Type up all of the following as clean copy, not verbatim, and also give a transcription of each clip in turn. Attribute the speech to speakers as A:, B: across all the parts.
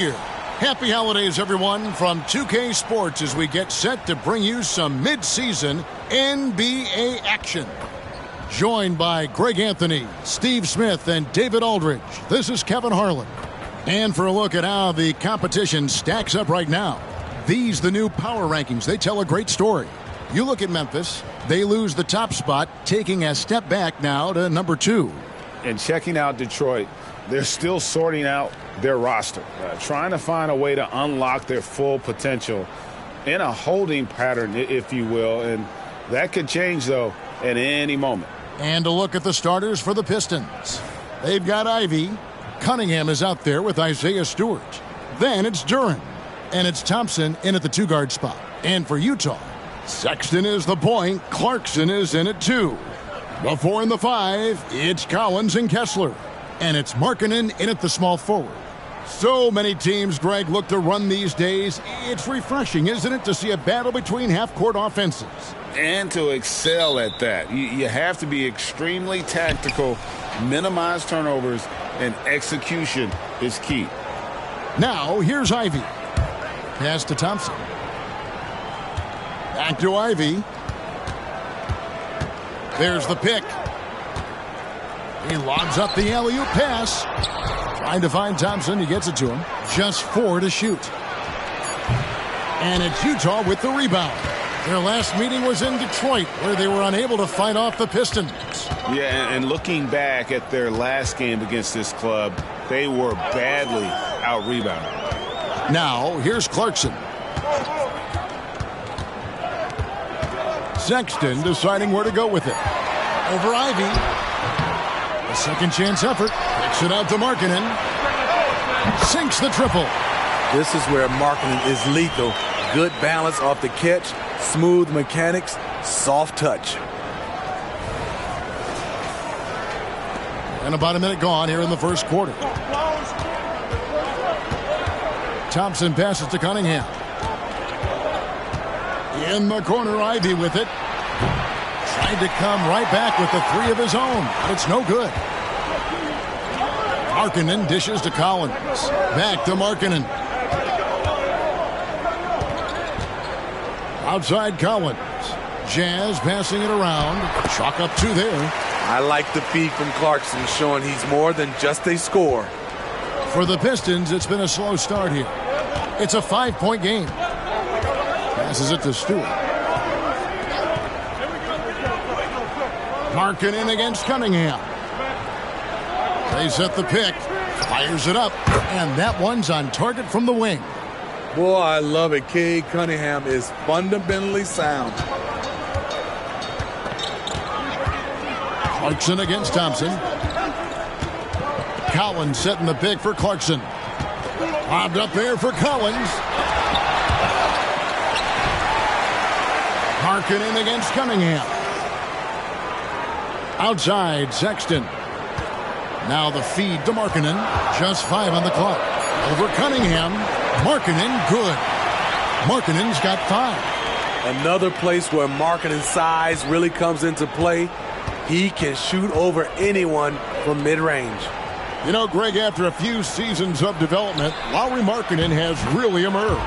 A: Here. Happy holidays, everyone, from 2K Sports as we get set to bring you some mid-season NBA action. Joined by Greg Anthony, Steve Smith, and David Aldridge, this is Kevin Harlan. And for a look at how the competition stacks up right now, these the new power rankings. They tell a great story. You look at Memphis, they lose the top spot, taking a step back now to number 2.
B: And checking out Detroit, they're still sorting out their roster, trying to find a way to unlock their full potential in a holding pattern, if you will. And that could change, though, at any moment.
A: And a look at the starters for the Pistons. They've got Ivy. Cunningham is out there with Isaiah Stewart. Then it's Duren. And it's Thompson in at the 2-guard spot. And for Utah, Sexton is the point. Clarkson is in at 2. The 4 and the 5, it's Collins and Kessler. And it's Markkanen in at the small forward. So many teams, Greg, look to run these days. It's refreshing, isn't it, to see a battle between half-court offenses?
B: And to excel at that. You have to be extremely tactical, minimize turnovers, and execution is key.
A: Now, here's Ivy. Pass to Thompson. Back to Ivy. There's the pick. He lobs up the alley-oop pass. Trying to find Thompson. He gets it to him. Just 4 to shoot. And it's Utah with the rebound. Their last meeting was in Detroit, where they were unable to fight off the Pistons.
B: Yeah, and looking back at their last game against this club, they were badly out-rebounded.
A: Now, here's Clarkson. Sexton deciding where to go with it. Over Ivy. A second chance effort. Kicks it out to Markkanen. Sinks the triple.
C: This is where Markkanen is lethal. Good balance off the catch, smooth mechanics, soft touch.
A: And about a minute gone here in the first quarter. Thompson passes to Cunningham. In the corner, Ivy with it. Tried to come right back with the 3 of his own, but it's no good. Markkanen dishes to Collins. Back to Markkanen. Outside Collins. Jazz passing it around. Chalk up 2 there.
C: I like the feed from Clarkson, showing he's more than just a scorer.
A: For the Pistons, it's been a slow start here. It's a 5-point game. Passes it to Stewart. Markkanen against Cunningham. They set the pick. Fires it up. And that one's on target from the wing.
C: Boy, I love it. Cade Cunningham is fundamentally sound.
A: Clarkson against Thompson. Collins setting the pick for Clarkson. Lobbed up there for Collins. Markkanen against Cunningham. Outside, Sexton. Now the feed to Markkanen. Just 5 on the clock. Over Cunningham. Markkanen, good. Markkanen's got 5.
C: Another place where Markkanen's size really comes into play. He can shoot over anyone from mid-range.
A: You know, Greg, after a few seasons of development, Lauri Markkanen has really emerged.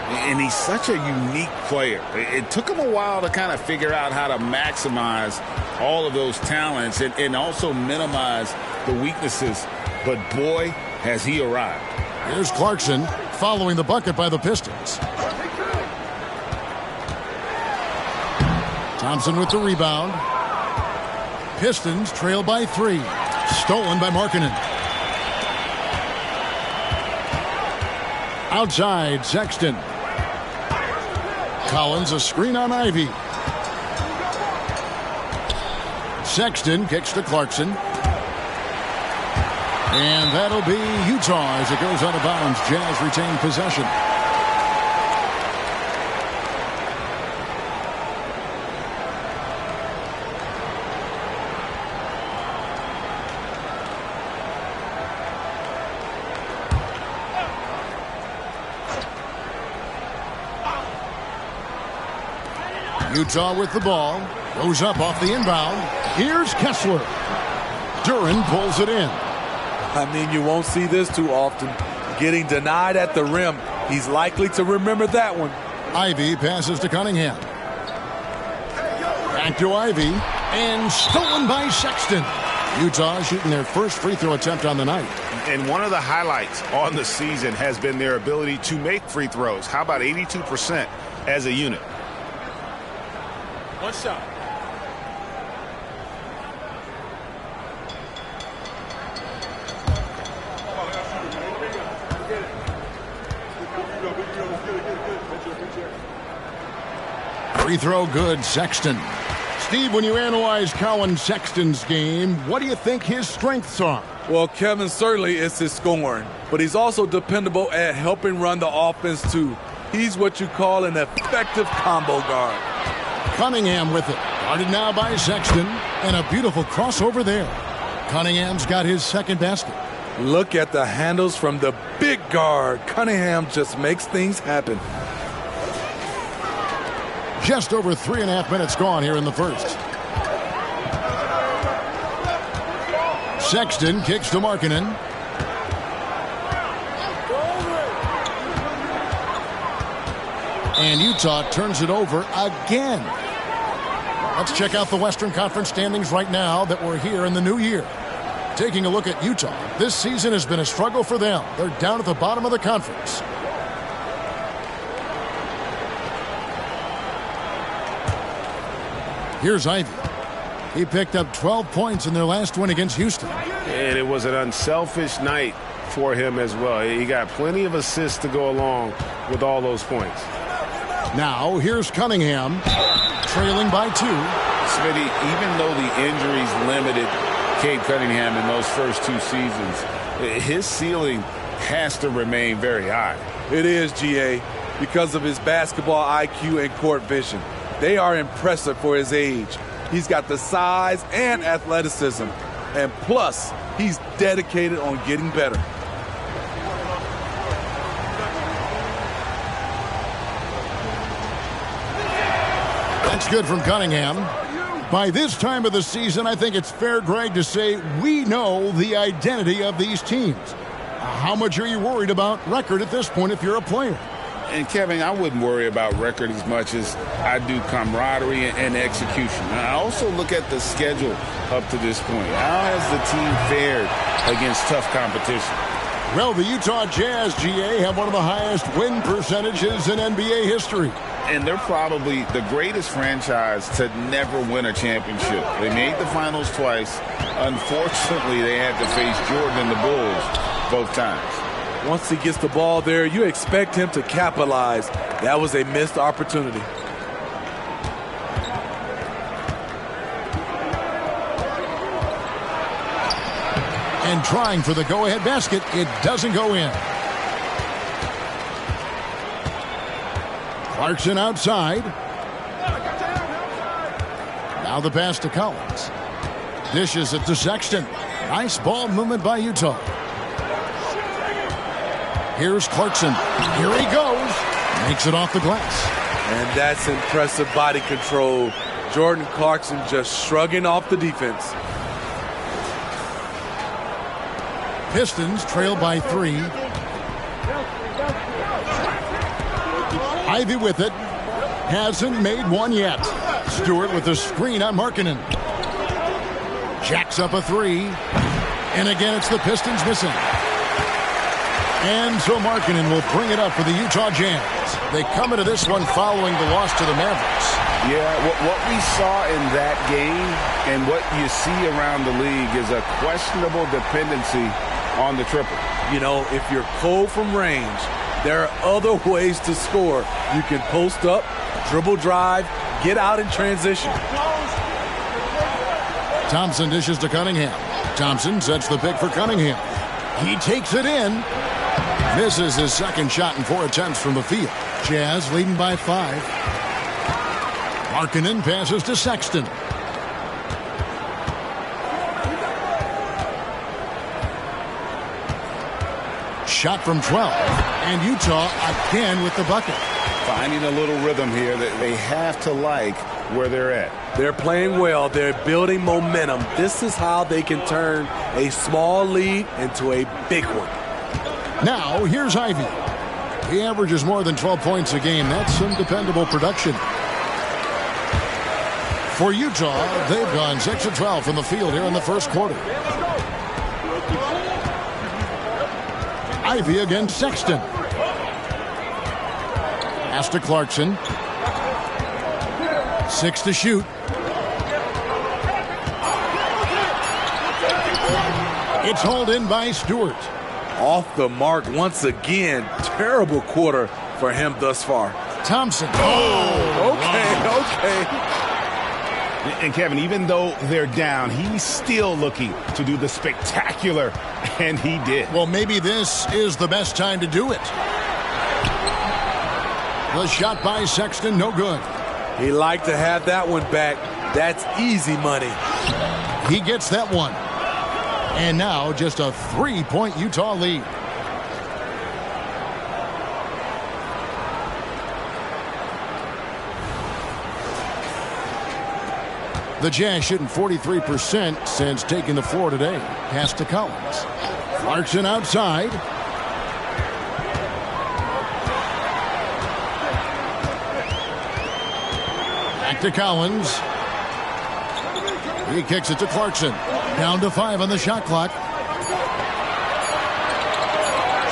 B: And he's such a unique player. It took him a while to kind of figure out how to maximize all of those talents and also minimize the weaknesses. But boy, has he arrived.
A: Here's Clarkson following the bucket by the Pistons. Thompson with the rebound. Pistons trail by 3. Stolen by Markkanen. Outside, Sexton. Collins, a screen on Ivy. Sexton kicks to Clarkson. And that'll be Utah as it goes out of bounds. Jazz retain possession. Utah with the ball. Goes up off the inbound. Here's Kessler. Duren pulls it in.
C: I mean, you won't see this too often. Getting denied at the rim. He's likely to remember that one.
A: Ivy passes to Cunningham. Back to Ivy. And stolen by Sexton. Utah shooting their first free throw attempt on the night.
B: And one of the highlights on the season has been their ability to make free throws. How about 82% as a unit?
C: One shot.
A: Free throw good, Sexton. Steve, when you analyze Colin Sexton's game, what do you think his strengths are?
C: Well, Kevin, certainly it's his scoring, but he's also dependable at helping run the offense, too. He's what you call an effective combo guard.
A: Cunningham with it. Guarded now by Sexton, and a beautiful crossover there. Cunningham's got his second basket.
C: Look at the handles from the big guard. Cunningham just makes things happen.
A: Just over 3.5 minutes gone here in the first. Sexton kicks to Markkanen. And Utah turns it over again. Let's check out the Western Conference standings right now that we're here in the new year. Taking a look at Utah, this season has been a struggle for them. They're down at the bottom of the conference. Here's Ivy. He picked up 12 points in their last win against Houston.
B: And it was an unselfish night for him as well. He got plenty of assists to go along with all those points.
A: Now, here's Cunningham, trailing by 2.
B: Smitty, even though the injuries limited Cade Cunningham in those first 2 seasons, his ceiling has to remain very high.
C: It is, GA, because of his basketball IQ and court vision. They are impressive for his age. He's got the size and athleticism. And plus, he's dedicated on getting better.
A: That's good from Cunningham. By this time of the season, I think it's fair, Greg, to say we know the identity of these teams. How much are you worried about record at this point if you're a player?
B: And, Kevin, I wouldn't worry about record as much as I do camaraderie and execution. And I also look at the schedule up to this point. How has the team fared against tough competition?
A: Well, the Utah Jazz, GA, have one of the highest win percentages in NBA history.
B: And they're probably the greatest franchise to never win a championship. They made the finals twice. Unfortunately, they had to face Jordan and the Bulls both times.
C: Once he gets the ball there, you expect him to capitalize. That was a missed opportunity.
A: And trying for the go-ahead basket, it doesn't go in. Clarkson outside. Now the pass to Collins. Dishes it to Sexton. Nice ball movement by Utah. Here's Clarkson. Here he goes. Makes it off the glass.
C: And that's impressive body control. Jordan Clarkson just shrugging off the defense.
A: Pistons trail by 3. Ivy with it. Hasn't made one yet. Stewart with a screen on Markkanen. Jacks up a 3. And again, it's the Pistons missing. And so Markkanen will bring it up for the Utah Jazz. They come into this one following the loss to the Mavericks.
B: Yeah, what we saw in that game and what you see around the league is a questionable dependency on the triple.
C: You know, if you're cold from range, there are other ways to score. You can post up, dribble drive, get out in transition.
A: Thompson dishes to Cunningham. Thompson sets the pick for Cunningham. He takes it in. Misses his second shot in 4 attempts from the field. Jazz leading by 5. Markkanen passes to Sexton. Shot from 12. And Utah again with the bucket.
B: Finding a little rhythm here that they have to like where they're at.
C: They're playing well. They're building momentum. This is how they can turn a small lead into a big one.
A: Now, here's Ivy. He averages more than 12 points a game. That's some dependable production. For Utah, they've gone 6 of 12 from the field here in the first quarter. Ivy against Sexton. Pass to Clarkson. 6 to shoot. It's hauled in by Stewart.
C: Off the mark once again. Terrible quarter for him thus far.
A: Thompson.
C: Oh, okay.
B: And Kevin, even though they're down, he's still looking to do the spectacular, and he did.
A: Well, maybe this is the best time to do it. The shot by Sexton, no good.
C: He liked to have that one back. That's easy money.
A: He gets that one. And now just a 3-point Utah lead. The Jazz shooting 43% since taking the floor today. Pass to Collins. Clarkson outside. Back to Collins. He kicks it to Clarkson. Down to 5 on the shot clock.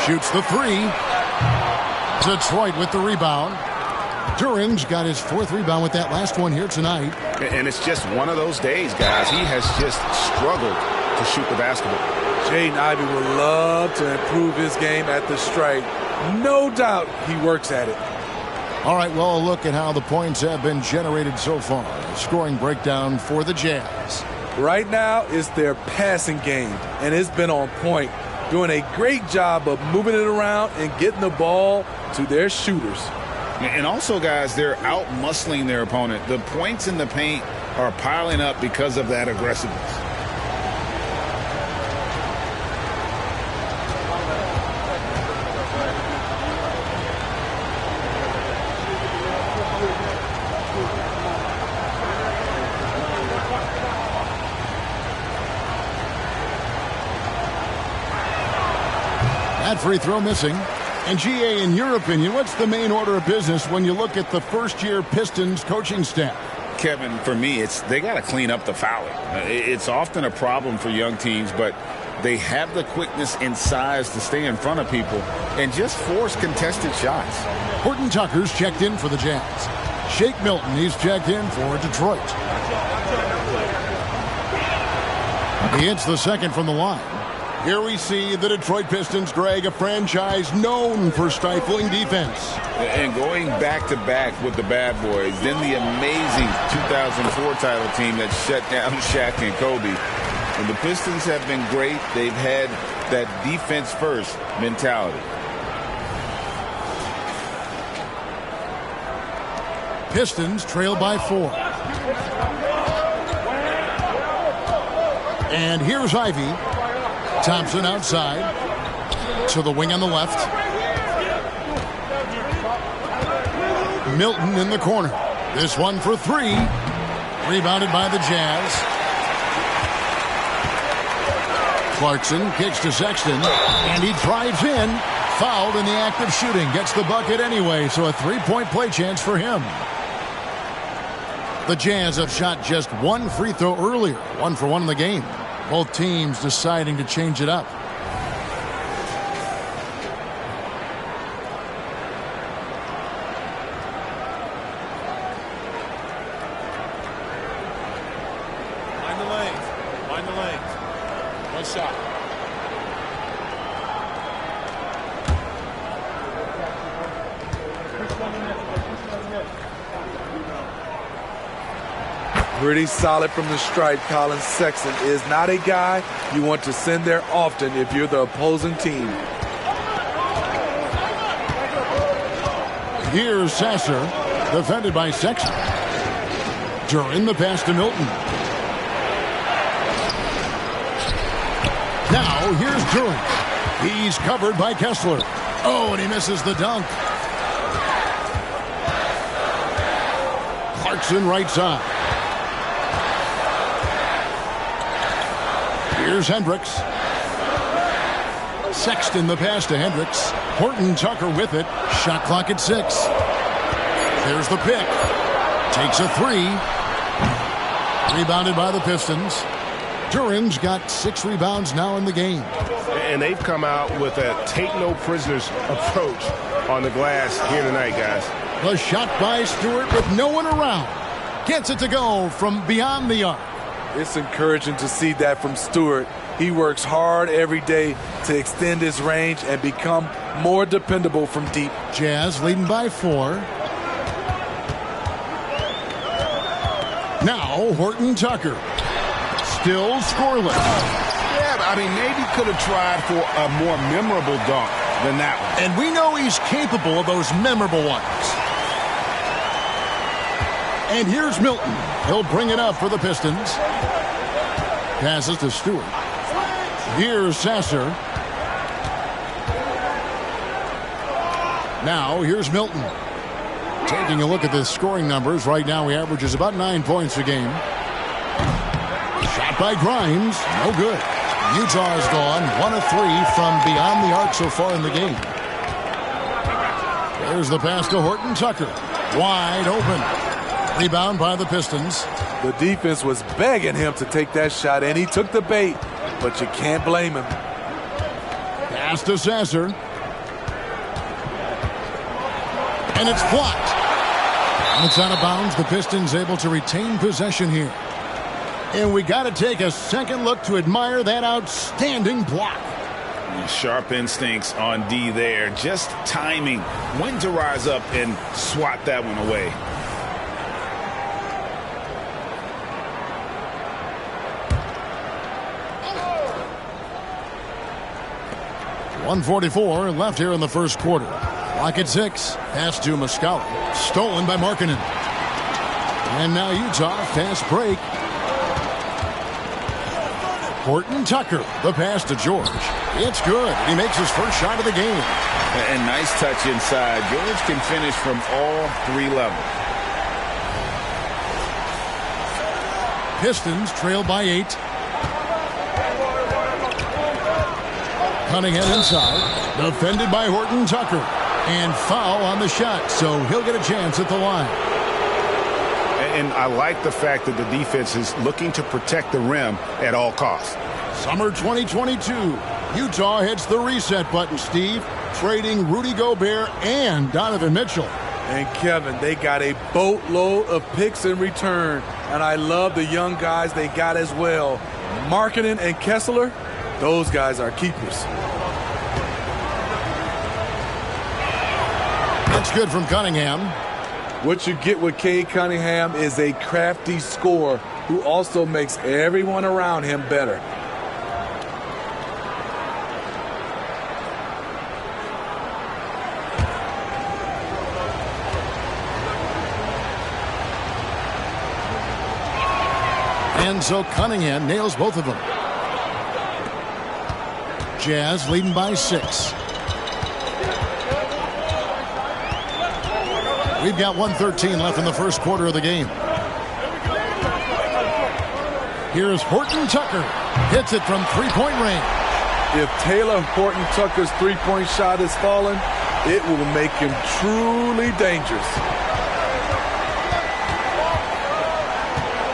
A: Shoots the 3. Detroit with the rebound. Duren's got his 4th rebound with that last one here tonight.
B: And it's just one of those days, guys. He has just struggled to shoot the basketball.
C: Jaden Ivey would love to improve his game at the stripe. No doubt he works at it.
A: All right, well, a look at how the points have been generated so far. A scoring breakdown for the Jazz.
C: Right now, it's their passing game, and it's been on point. Doing a great job of moving it around and getting the ball to their shooters.
B: And also, guys, they're out-muscling their opponent. The points in the paint are piling up because of that aggressiveness.
A: That free throw missing. And GA, in your opinion, what's the main order of business when you look at the first-year Pistons coaching staff?
B: Kevin, for me, they got to clean up the fouling. It's often a problem for young teams, but they have the quickness and size to stay in front of people and just force contested shots.
A: Horton Tucker's checked in for the Jazz. Shake Milton, he's checked in for Detroit. He hits the second from the line. Here we see the Detroit Pistons, Greg, a franchise known for stifling defense.
B: And going back-to-back with the bad boys, then the amazing 2004 title team that shut down Shaq and Kobe. And the Pistons have been great. They've had that defense-first mentality.
A: Pistons trail by 4. And here's Ivy. Thompson outside to the wing on the left. Milton in the corner. This one for 3. Rebounded by the Jazz. Clarkson kicks to Sexton, and he drives in. Fouled in the act of shooting. Gets the bucket anyway, so a 3-point play chance for him. The Jazz have shot just 1 free throw earlier. 1 for 1 in the game. Both teams deciding to change it up.
D: Find the lanes. Find the lanes. One shot.
C: Pretty solid from the stripe. Colin Sexton is not a guy you want to send there often if you're the opposing team.
A: Here's Sasser, defended by Sexton. Duren the pass to Milton. Now here's Duren. He's covered by Kessler. Oh, and he misses the dunk. Clarkson right side. Here's Hendricks. Sexton the pass to Hendricks. Horton Tucker with it. Shot clock at 6. There's the pick. Takes a 3. Rebounded by the Pistons. Duran's got 6 rebounds now in the game.
E: And they've come out with a take-no-prisoners approach on the glass here tonight, guys.
A: The shot by Stewart with no one around. Gets it to go from beyond the arc.
C: It's encouraging to see that from Stewart. He works hard every day to extend his range and become more dependable from deep.
A: Jazz leading by 4. Now Horton Tucker. Still scoreless.
E: Yeah, but I mean, maybe could have tried for a more memorable dunk than that one.
A: And we know he's capable of those memorable ones. And here's Milton. He'll bring it up for the Pistons. Passes to Stewart. Here's Sasser. Now here's Milton. Taking a look at the scoring numbers. Right now he averages about 9 points a game. Shot by Grimes. No good. Utah has gone 1 of 3 from beyond the arc so far in the game. There's the pass to Horton Tucker. Wide open. Rebound by the Pistons.
C: The defense was begging him to take that shot, and he took the bait, but you can't blame him.
A: Pass to Sasser. And it's blocked. And it's out of bounds. The Pistons able to retain possession here. And we got to take a second look to admire that outstanding block.
B: Sharp instincts on D there. Just timing when to rise up and swat that one away.
A: .144 left here in the first quarter. Clock at 6. Pass to Muscala. Stolen by Markkanen. And now Utah, fast break. Horton Tucker, the pass to George. It's good. He makes his first shot of the game.
B: And nice touch inside. George can finish from all 3 levels.
A: Pistons trail by 8. Cunningham inside. Defended by Horton Tucker. And foul on the shot, so he'll get a chance at the line.
B: And I like the fact that the defense is looking to protect the rim at all costs.
A: Summer 2022. Utah hits the reset button, Steve, trading Rudy Gobert and Donovan Mitchell.
C: And Kevin, they got a boatload of picks in return. And I love the young guys they got as well. Markkanen and Kessler, those guys are keepers.
A: That's good from Cunningham.
C: What you get with Cade Cunningham is a crafty scorer who also makes everyone around him better.
A: And so Cunningham nails both of them. Jazz leading by 6. We've got 1:13 left in the first quarter of the game. Here's Horton Tucker. Hits it from three-point range.
C: If Taylor Horton Tucker's three-point shot is falling, it will make him truly dangerous.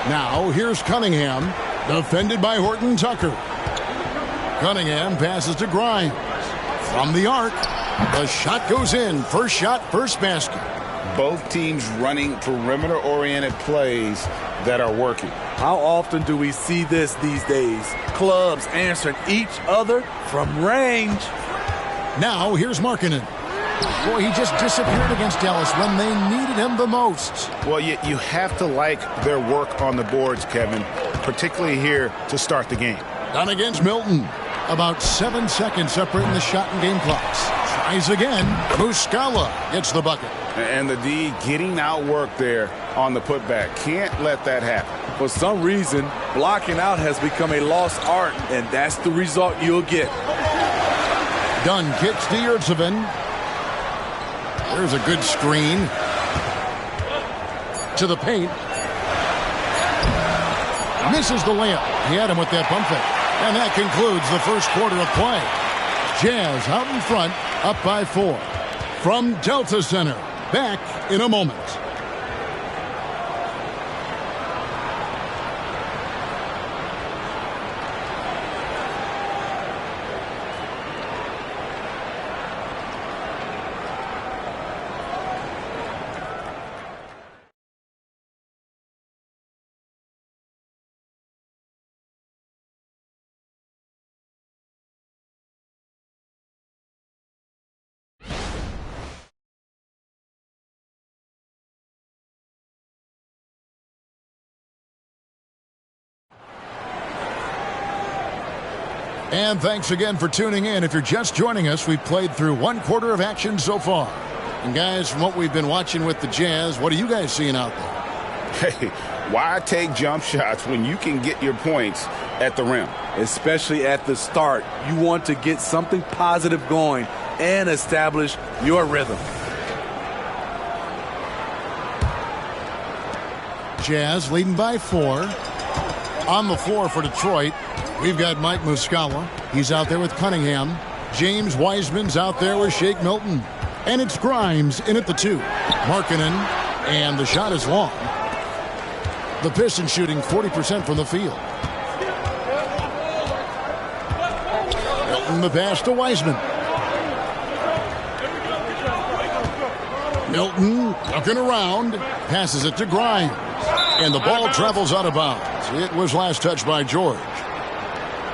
A: Now here's Cunningham. Defended by Horton Tucker. Cunningham passes to Grimes. From the arc. The shot goes in. First shot, first basket.
B: Both teams running perimeter-oriented plays that are working.
C: How often do we see this these days? Clubs answering each other from range.
A: Now here's Markkanen. Boy, he just disappeared against Dallas when they needed him the most.
B: Well, you have to like their work on the boards, Kevin, particularly here to start the game.
A: Done against Milton. About 7 seconds separating the shot and game clocks. Tries again. Muscala gets the bucket.
B: And the D getting outworked there on the putback. Can't let that happen.
C: For some reason, blocking out has become a lost art, and that's the result you'll get.
A: Dunn kicks to Yurtseven. There's a good screen. To the paint. Misses the layup. He had him with that pump fake. And that concludes the first quarter of play. Jazz out in front, up by 4. From Delta Center, back in a moment. And thanks again for tuning in. If you're just joining us, we've played through 1/4 of action so far. And guys, from what we've been watching with the Jazz, what are you guys seeing out there?
B: Hey, why take jump shots when you can get your points at the rim?
C: Especially at the start. You want to get something positive going and establish your rhythm.
A: Jazz leading by 4. On the floor for Detroit, we've got Mike Muscala. He's out there with Cunningham. James Wiseman's out there with Shake Milton. And it's Grimes in at the 2. Markkanen, and the shot is long. The Pistons shooting 40% from the field. Milton the pass to Wiseman. Milton looking around, passes it to Grimes. And the ball travels out of bounds. It was last touched by George.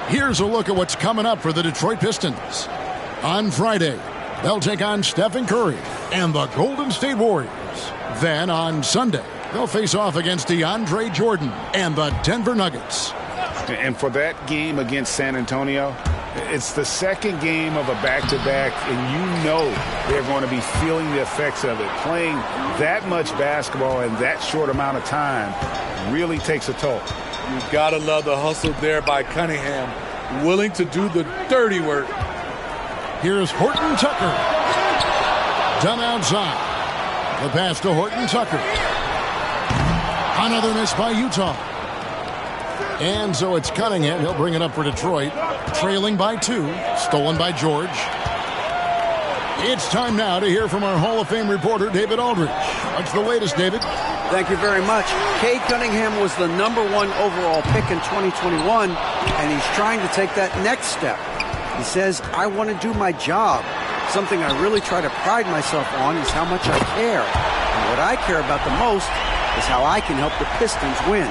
A: Here's a look at what's coming up for the Detroit Pistons. On Friday, they'll take on Stephen Curry and the Golden State Warriors. Then on Sunday, they'll face off against DeAndre Jordan and the Denver Nuggets.
B: And for that game against San Antonio, it's the second game of a back-to-back, and you know they're going to be feeling the effects of it. Playing that much basketball in that short amount of time really takes a toll.
C: You've got to love the hustle there by Cunningham, willing to do the dirty work.
A: Here's Horton Tucker. Done outside. The pass to Horton Tucker. Another miss by Utah. And so it's Cunningham. He'll bring it up for Detroit. Trailing by 2. Stolen by George. It's time now to hear from our Hall of Fame reporter, David Aldridge. What's the latest, David?
F: Thank you very much. Cade Cunningham was the #1 overall pick in 2021, and he's trying to take that next step. He says, I want to do my job. Something I really try to pride myself on is how much I care. And what I care about the most is how I can help the Pistons win.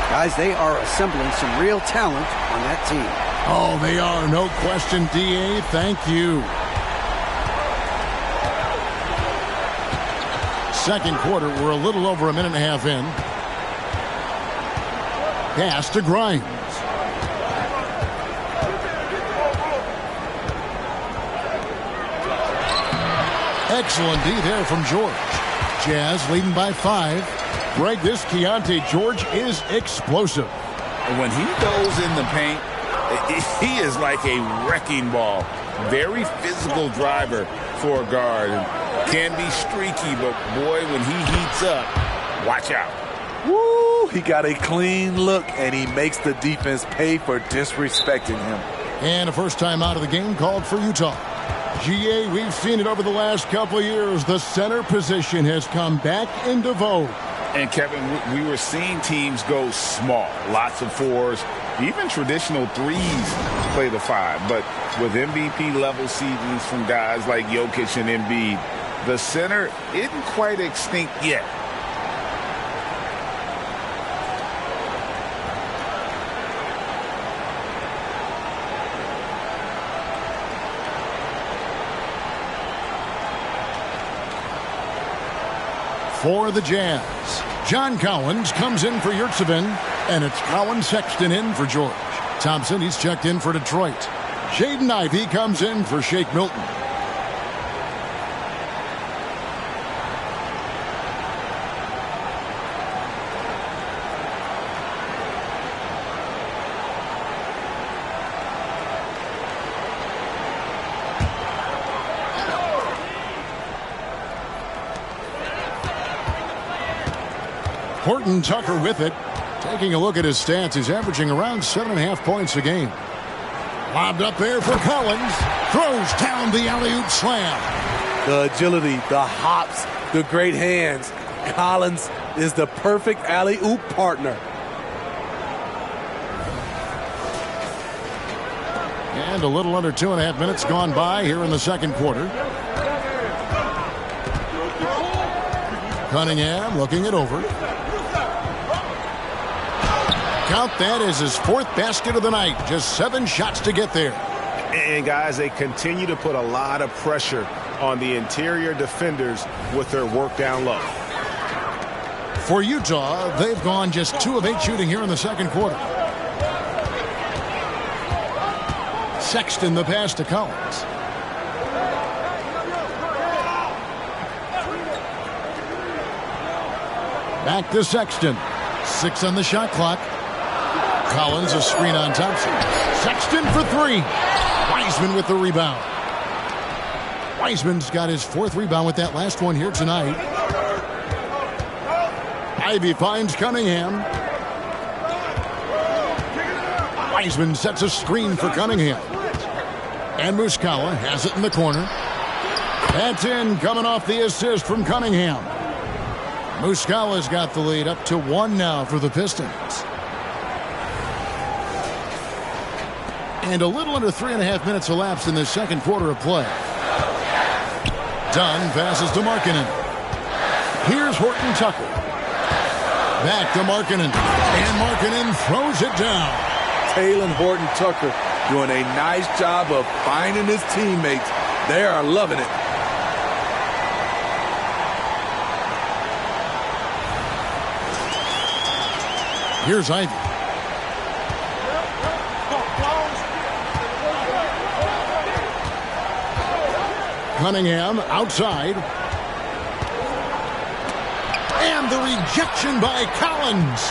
F: Guys, they are assembling some real talent on that team.
A: Oh, they are. No question, D.A. Thank you. Second quarter, we're a little over a minute and a half in. Pass to Grimes. Excellent D there from George. Jazz leading by 5. Greg, this Keontae George is explosive.
B: When he goes in the paint, he is like a wrecking ball. Very physical driver for a guard. Can be streaky, but boy, when he heats up, watch out.
C: Woo! He got a clean look, and he makes the defense pay for disrespecting him.
A: And a first time out of the game called for Utah. GA, we've seen it over the last couple of years. The center position has come back into vogue.
B: And, Kevin, we were seeing teams go small. Lots of 4s, even traditional 3s play the 5. But with MVP-level seasons from guys like Jokic and Embiid, the center isn't quite extinct yet.
A: For the Jazz, John Collins comes in for Yurtseven, and it's Colin Sexton in for George. Thompson, he's checked in for Detroit. Jaden Ivey comes in for Shake Milton. Horton Tucker with it. Taking a look at his stats, he's averaging around 7.5 points a game. Lobbed up there for Collins. Throws down the alley-oop slam.
C: The agility, the hops, the great hands. Collins is the perfect alley-oop partner.
A: And a little under 2.5 minutes gone by here in the second quarter. Cunningham looking it over. Count that as his 4th basket of the night. Just 7 shots to get there.
E: And guys, they continue to put a lot of pressure on the interior defenders with their work down low.
A: For Utah, they've gone just 2 of 8 shooting here in the second quarter. Sexton the pass to Collins. Back to Sexton. 6 on the shot clock. Collins a screen on Thompson. Sexton for 3. Wiseman with the rebound. Wiseman's got his 4th rebound with that last one here tonight. Ivy finds Cunningham. Wiseman sets a screen for Cunningham. And Muscala has it in the corner. That's in, coming off the assist from Cunningham. Muscala's got the lead up to 1 now for the Pistons. And a little under 3.5 minutes elapsed in this second quarter of play. Dunn passes to Markkanen. Here's Horton Tucker. Back to Markkanen. And Markkanen throws it down.
C: Taylor Horton Tucker doing a nice job of finding his teammates. They are loving it.
A: Here's Ivy. Cunningham outside. And the rejection by Collins.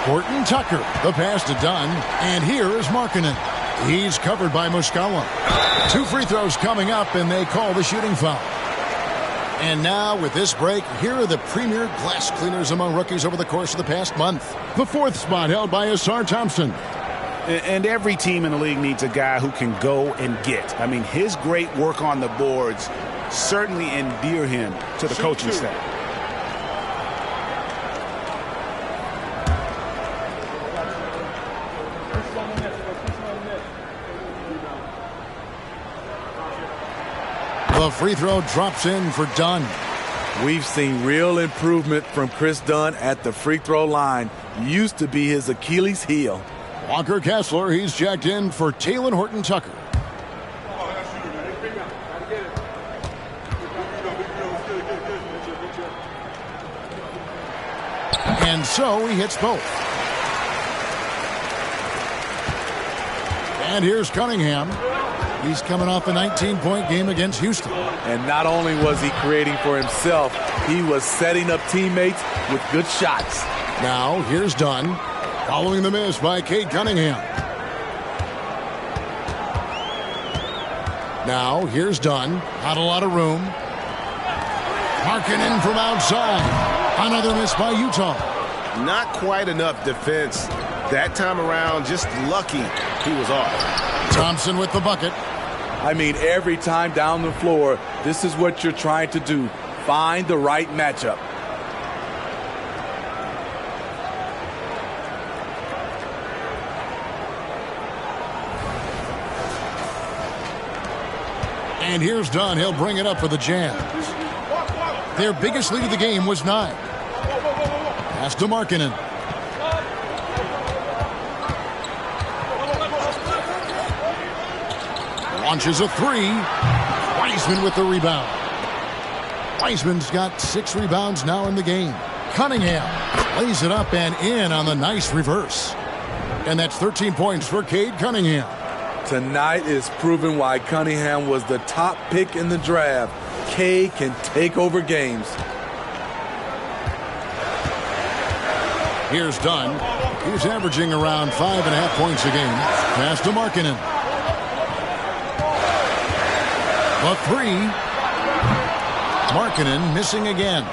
A: Horton Tucker, the pass to Dunn. And here is Markkanen. He's covered by Muscala. 2 free throws coming up, and they call the shooting foul. And now, with this break, here are the premier glass cleaners among rookies over the course of the past month. The 4th spot held by Asar Thompson.
B: And every team in the league needs a guy who can go and get. I mean, his great work on the boards certainly endear him to the coaching staff.
A: The free throw drops in for Dunn.
C: We've seen real improvement from Chris Dunn at the free throw line. Used to be his Achilles heel.
A: Walker Kessler, he's checked in for Taylor Horton Tucker. And so he hits both. And here's Cunningham. He's coming off a 19-point game against Houston.
C: And not only was he creating for himself, he was setting up teammates with good shots.
A: Now, here's Dunn, following the miss by Cade Cunningham. Now, here's Dunn, not a lot of room. Markkanen from outside. Another miss by Utah.
E: Not quite enough defense that time around. Just lucky he was off.
A: Thompson with the bucket.
C: I mean, every time down the floor, this is what you're trying to do. Find the right matchup.
A: And here's Dunn. He'll bring it up for the Jazz. Their biggest lead of the game was 9. Pass to Markkanen. Launches a 3. Wiseman with the rebound. Wiseman's got 6 rebounds now in the game. Cunningham lays it up and in on the nice reverse. And that's 13 points for Cade Cunningham.
C: Tonight is proving why Cunningham was the top pick in the draft. Cade can take over games.
A: Here's Dunn. He's averaging around 5.5 points a game. Pass to Markkanen. A 3. Markkanen missing again.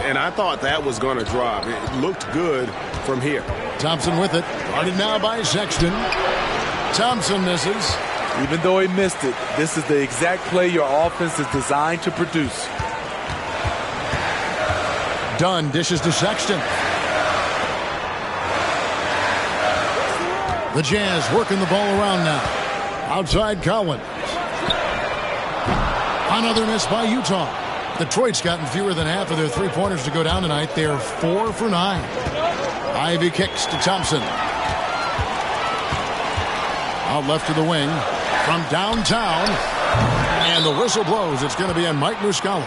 E: And I thought that was going to drop. It looked good from here.
A: Thompson with it. Guarded now by Sexton. Thompson misses.
C: Even though he missed it, this is the exact play your offense is designed to produce.
A: Dunn dishes to Sexton. The Jazz working the ball around now. Outside Collins. Another miss by Utah. Detroit's gotten fewer than half of their three-pointers to go down tonight. They're 4 for 9. Ivy kicks to Thompson. Out left to the wing from downtown. And the whistle blows. It's going to be on Mike Muscala.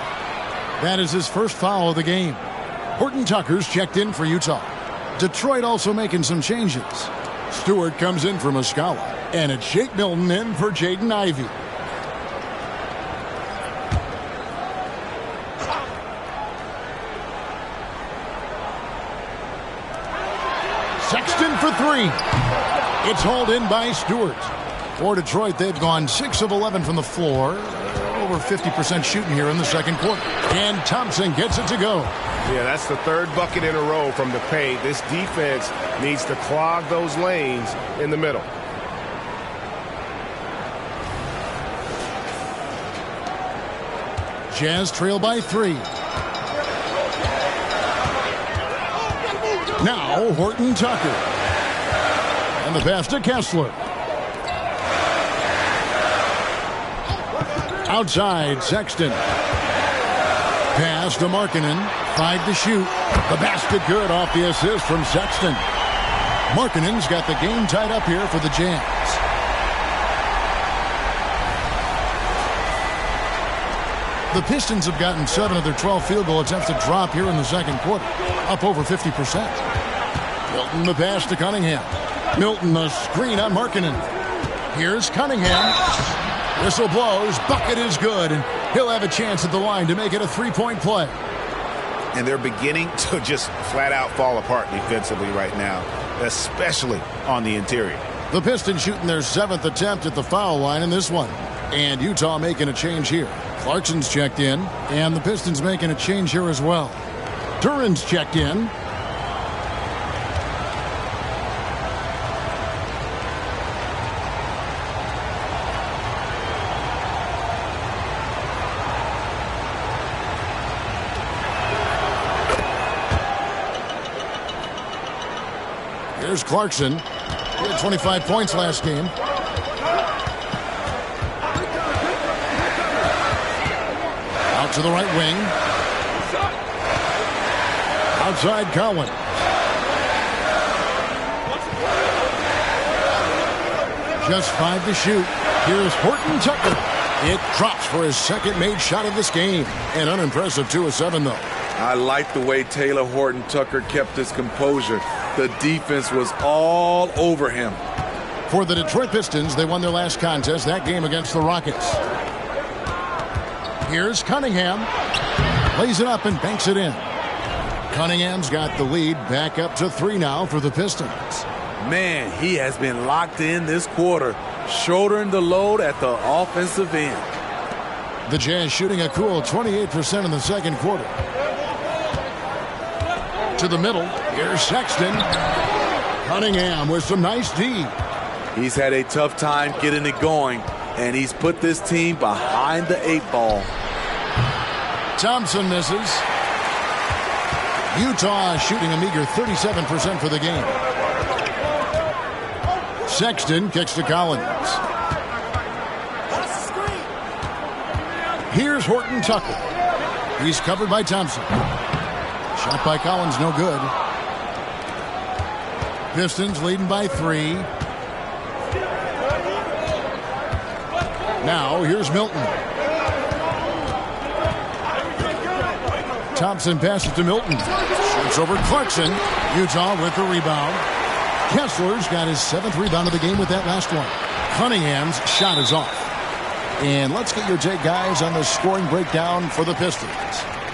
A: That is his first foul of the game. Horton Tucker's checked in for Utah. Detroit also making some changes. Stewart comes in for Muscala. And it's Shake Milton in for Jaden Ivey. Sexton for 3. It's hauled in by Stewart. For Detroit, they've gone 6 of 11 from the floor. Over 50% shooting here in the second quarter. And Thompson gets it to go.
E: Yeah, that's the third bucket in a row from the paint. This defense needs to clog those lanes in the middle.
A: Jazz trail by 3. Now Horton Tucker. And the pass to Kessler. Outside Sexton. Pass to Markkanen. 5 to shoot. The basket good off the assist from Sexton. Markkanen's got the game tied up here for the Jazz. The Pistons have gotten 7 of their 12 field goal attempts to drop here in the second quarter. Up over 50%. Milton the pass to Cunningham. Milton the screen on Markkanen. Here's Cunningham. Whistle blows. Bucket is good. And he'll have a chance at the line to make it a 3-point play.
E: And they're beginning to just flat out fall apart defensively right now, especially on the interior.
A: The Pistons shooting their 7th attempt at the foul line in this one. And Utah making a change here. Clarkson's checked in, and the Pistons making a change here as well. Duran's checked in. Here's Clarkson. He had 25 points last game. Out to the right wing. Outside Collins. Just 5 to shoot. Here's Horton Tucker. It drops for his second made shot of this game. An unimpressive 2 of 7, though.
C: I like the way Taylor Horton Tucker kept his composure. The defense was all over him.
A: For the Detroit Pistons, they won their last contest, that game against the Rockets. Here's Cunningham. Lays it up and banks it in. Cunningham's got the lead back up to 3 now for the Pistons.
C: Man, he has been locked in this quarter, shouldering the load at the offensive end.
A: The Jazz shooting a cool 28% in the second quarter. To the middle. Here's Sexton. Cunningham with some nice D.
C: He's had a tough time getting it going, and he's put this team behind the 8 ball.
A: Thompson misses. Utah shooting a meager 37% for the game. Sexton kicks to Collins. Here's Horton Tucker. He's covered by Thompson. Shot by Collins, no good. Pistons leading by 3. Now, here's Milton. Thompson passes to Milton. Shoots over Clarkson. Utah with the rebound. Kessler's got his 7th rebound of the game with that last one. Cunningham's shot is off. And let's get your take, guys, on the scoring breakdown for the Pistons.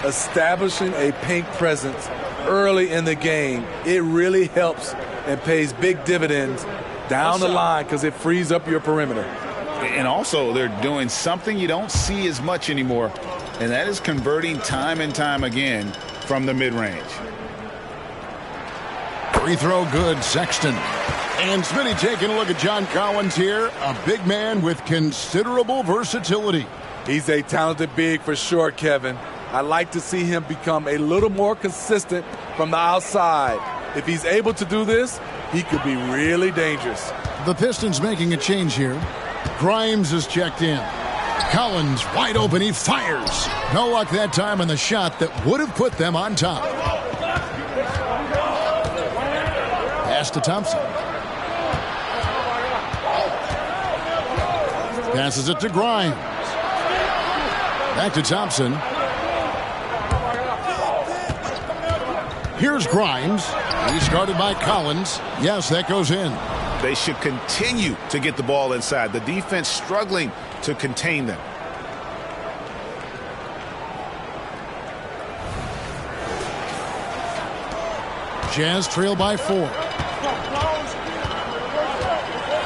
C: Establishing a paint presence early in the game, it really helps and pays big dividends down the line because it frees up your perimeter.
B: And also, they're doing something you don't see as much anymore, and that is converting time and time again from the mid-range.
A: Free throw good, Sexton. And Smitty taking a look at John Collins here, a big man with considerable versatility.
C: He's a talented big for sure, Kevin. I like to see him become a little more consistent from the outside. If he's able to do this, he could be really dangerous.
A: The Pistons making a change here. Grimes is checked in. Collins wide open, he fires. No luck that time on the shot that would have put them on top. Pass to Thompson. Passes it to Grimes. Back to Thompson. Here's Grimes. He's guarded by Collins. Yes, that goes in.
E: They should continue to get the ball inside. The defense struggling to contain them.
A: Jazz trail by 4.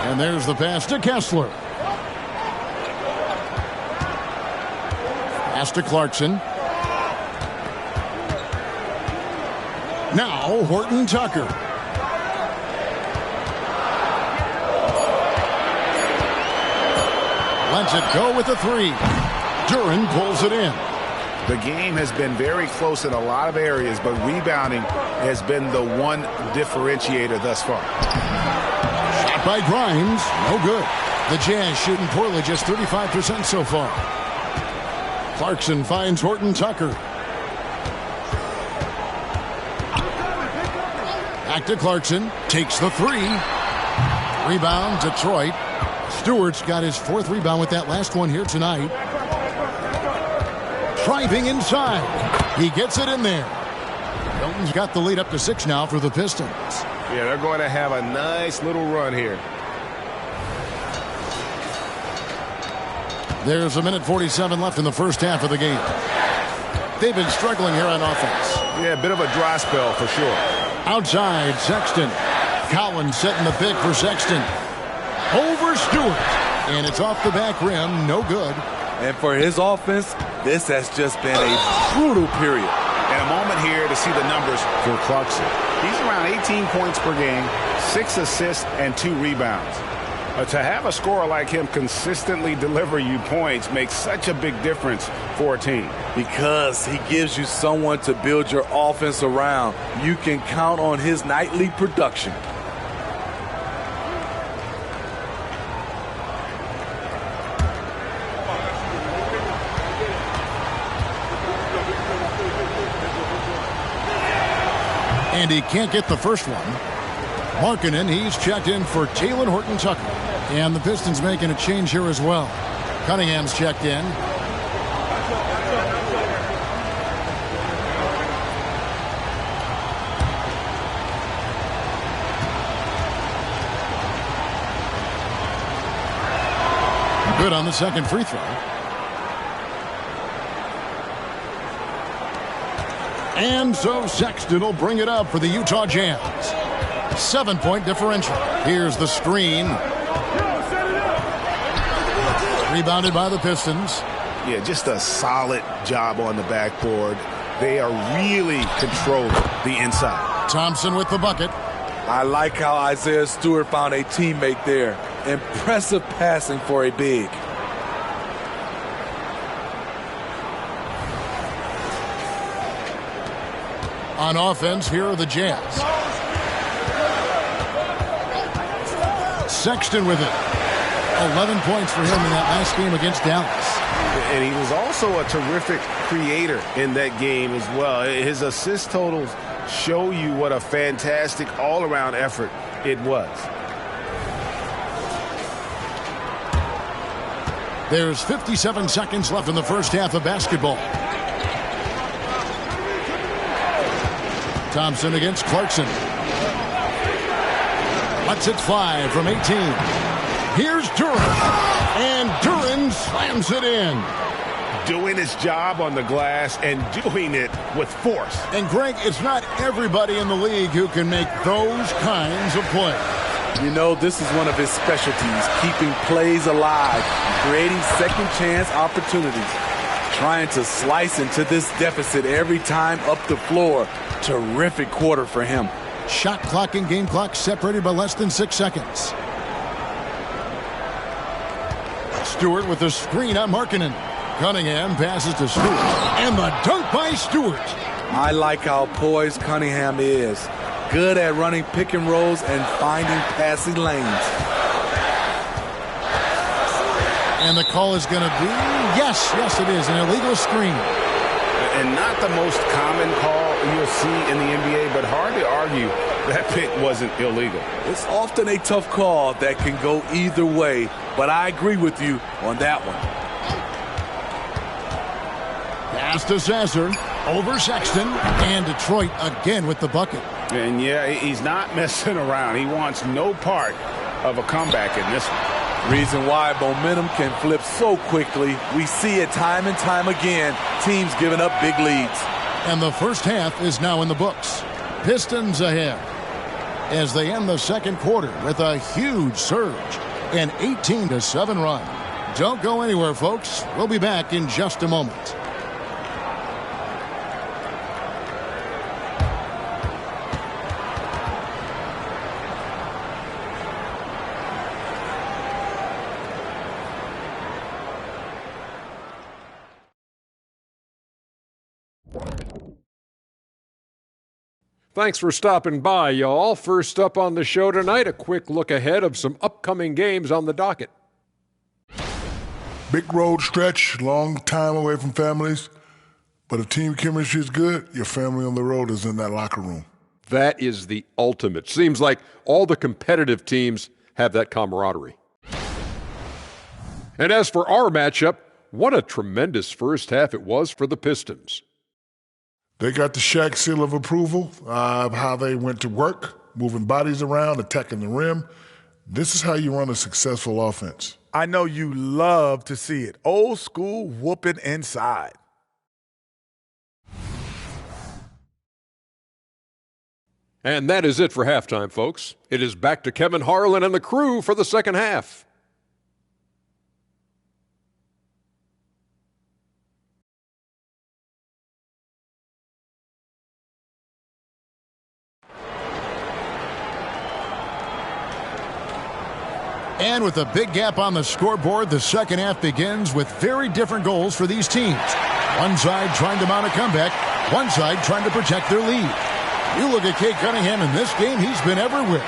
A: And there's the pass to Kessler. Pass to Clarkson. Now Horton Tucker. Lets it go with a 3. Duren pulls it in.
E: The game has been very close in a lot of areas, but rebounding has been the one differentiator thus far.
A: Shot by Grimes. No good. The Jazz shooting poorly, just 35% so far. Clarkson finds Horton Tucker. Back to Clarkson. Takes the 3. Rebound, Detroit. Stewart's got his 4th rebound with that last one here tonight. Driving inside. He gets it in there. Milton's got the lead up to 6 now for the Pistons.
E: Yeah, they're going to have a nice little run here.
A: There's 1:47 left in the first half of the game. They've been struggling here on offense.
E: Yeah, a bit of a dry spell for sure.
A: Outside, Sexton. Collins setting the pick for Sexton. Over Stewart. And it's off the back rim. No good.
C: And for his offense, this has just been a brutal period.
E: And a moment here to see the numbers for Clarkson. He's around 18 points per game, 6 assists, and 2 rebounds. To have a scorer like him consistently deliver you points makes such a big difference for a team.
C: Because he gives you someone to build your offense around. You can count on his nightly production.
A: And he can't get the first one. Markkanen, he's checked in for Talen Horton Tucker. And the Pistons making a change here as well. Cunningham's checked in. Good on the second free throw. And so Sexton will bring it up for the Utah Jazz. 7-point differential. Here's the screen. Rebounded by the Pistons.
E: Yeah, just a solid job on the backboard. They are really controlling the inside.
A: Thompson with the bucket.
C: I like how Isaiah Stewart found a teammate there. Impressive passing for a big.
A: On offense, here are the Jazz. Sexton with it. 11 points for him in that last game against Dallas.
E: And he was also a terrific creator in that game as well. His assist totals show you what a fantastic all-around effort it was.
A: There's 57 seconds left in the first half of basketball. Thompson against Clarkson. Lets it fly from 18. Here's Duren. And Duren slams it in.
E: Doing his job on the glass and doing it with force.
A: And Greg, it's not everybody in the league who can make those kinds of plays.
C: You know, this is one of his specialties, keeping plays alive, creating second chance opportunities, trying to slice into this deficit every time up the floor. Terrific quarter for him.
A: Shot clock and game clock separated by less than 6 seconds. Stewart with the screen on Markkanen. Cunningham passes to Stewart. And the dunk by Stewart.
C: I like how poised Cunningham is. Good at running pick and rolls and finding passing lanes.
A: And the call is going to be, yes, it is, an illegal screen.
E: And not the most common call you'll see in the NBA, but hard to argue that pick wasn't illegal.
C: It's often a tough call that can go either way, but I agree with you on that one.
A: Pass to Sasser, over Sexton, and Detroit again with the bucket.
E: And yeah, he's not messing around. He wants no part of a comeback in this one.
C: Reason why momentum can flip so quickly. We see it time and time again, teams giving up big leads.
A: And the first half is now in the books. Pistons ahead as they end the second quarter with a huge surge, an 18-7 run. Don't go anywhere, folks. We'll be back in just a moment.
G: Thanks for stopping by, y'all. First up on the show tonight, a quick look ahead of some upcoming games on the docket.
H: Big road stretch, long time away from families. But if team chemistry is good, your family on the road is in that locker room.
G: That is the ultimate. Seems like all the competitive teams have that camaraderie. And as for our matchup, what a tremendous first half it was for the Pistons.
H: They got the Shaq seal of approval of how they went to work, moving bodies around, attacking the rim. This is how you run a successful offense.
I: I know you love to see it. Old school whooping inside.
G: And that is it for halftime, folks. It is back to Kevin Harlan and the crew for the second half.
A: And with a big gap on the scoreboard, the second half begins with very different goals for these teams. One side trying to mount a comeback, one side trying to protect their lead. You look at Cade Cunningham in this game, he's been everywhere.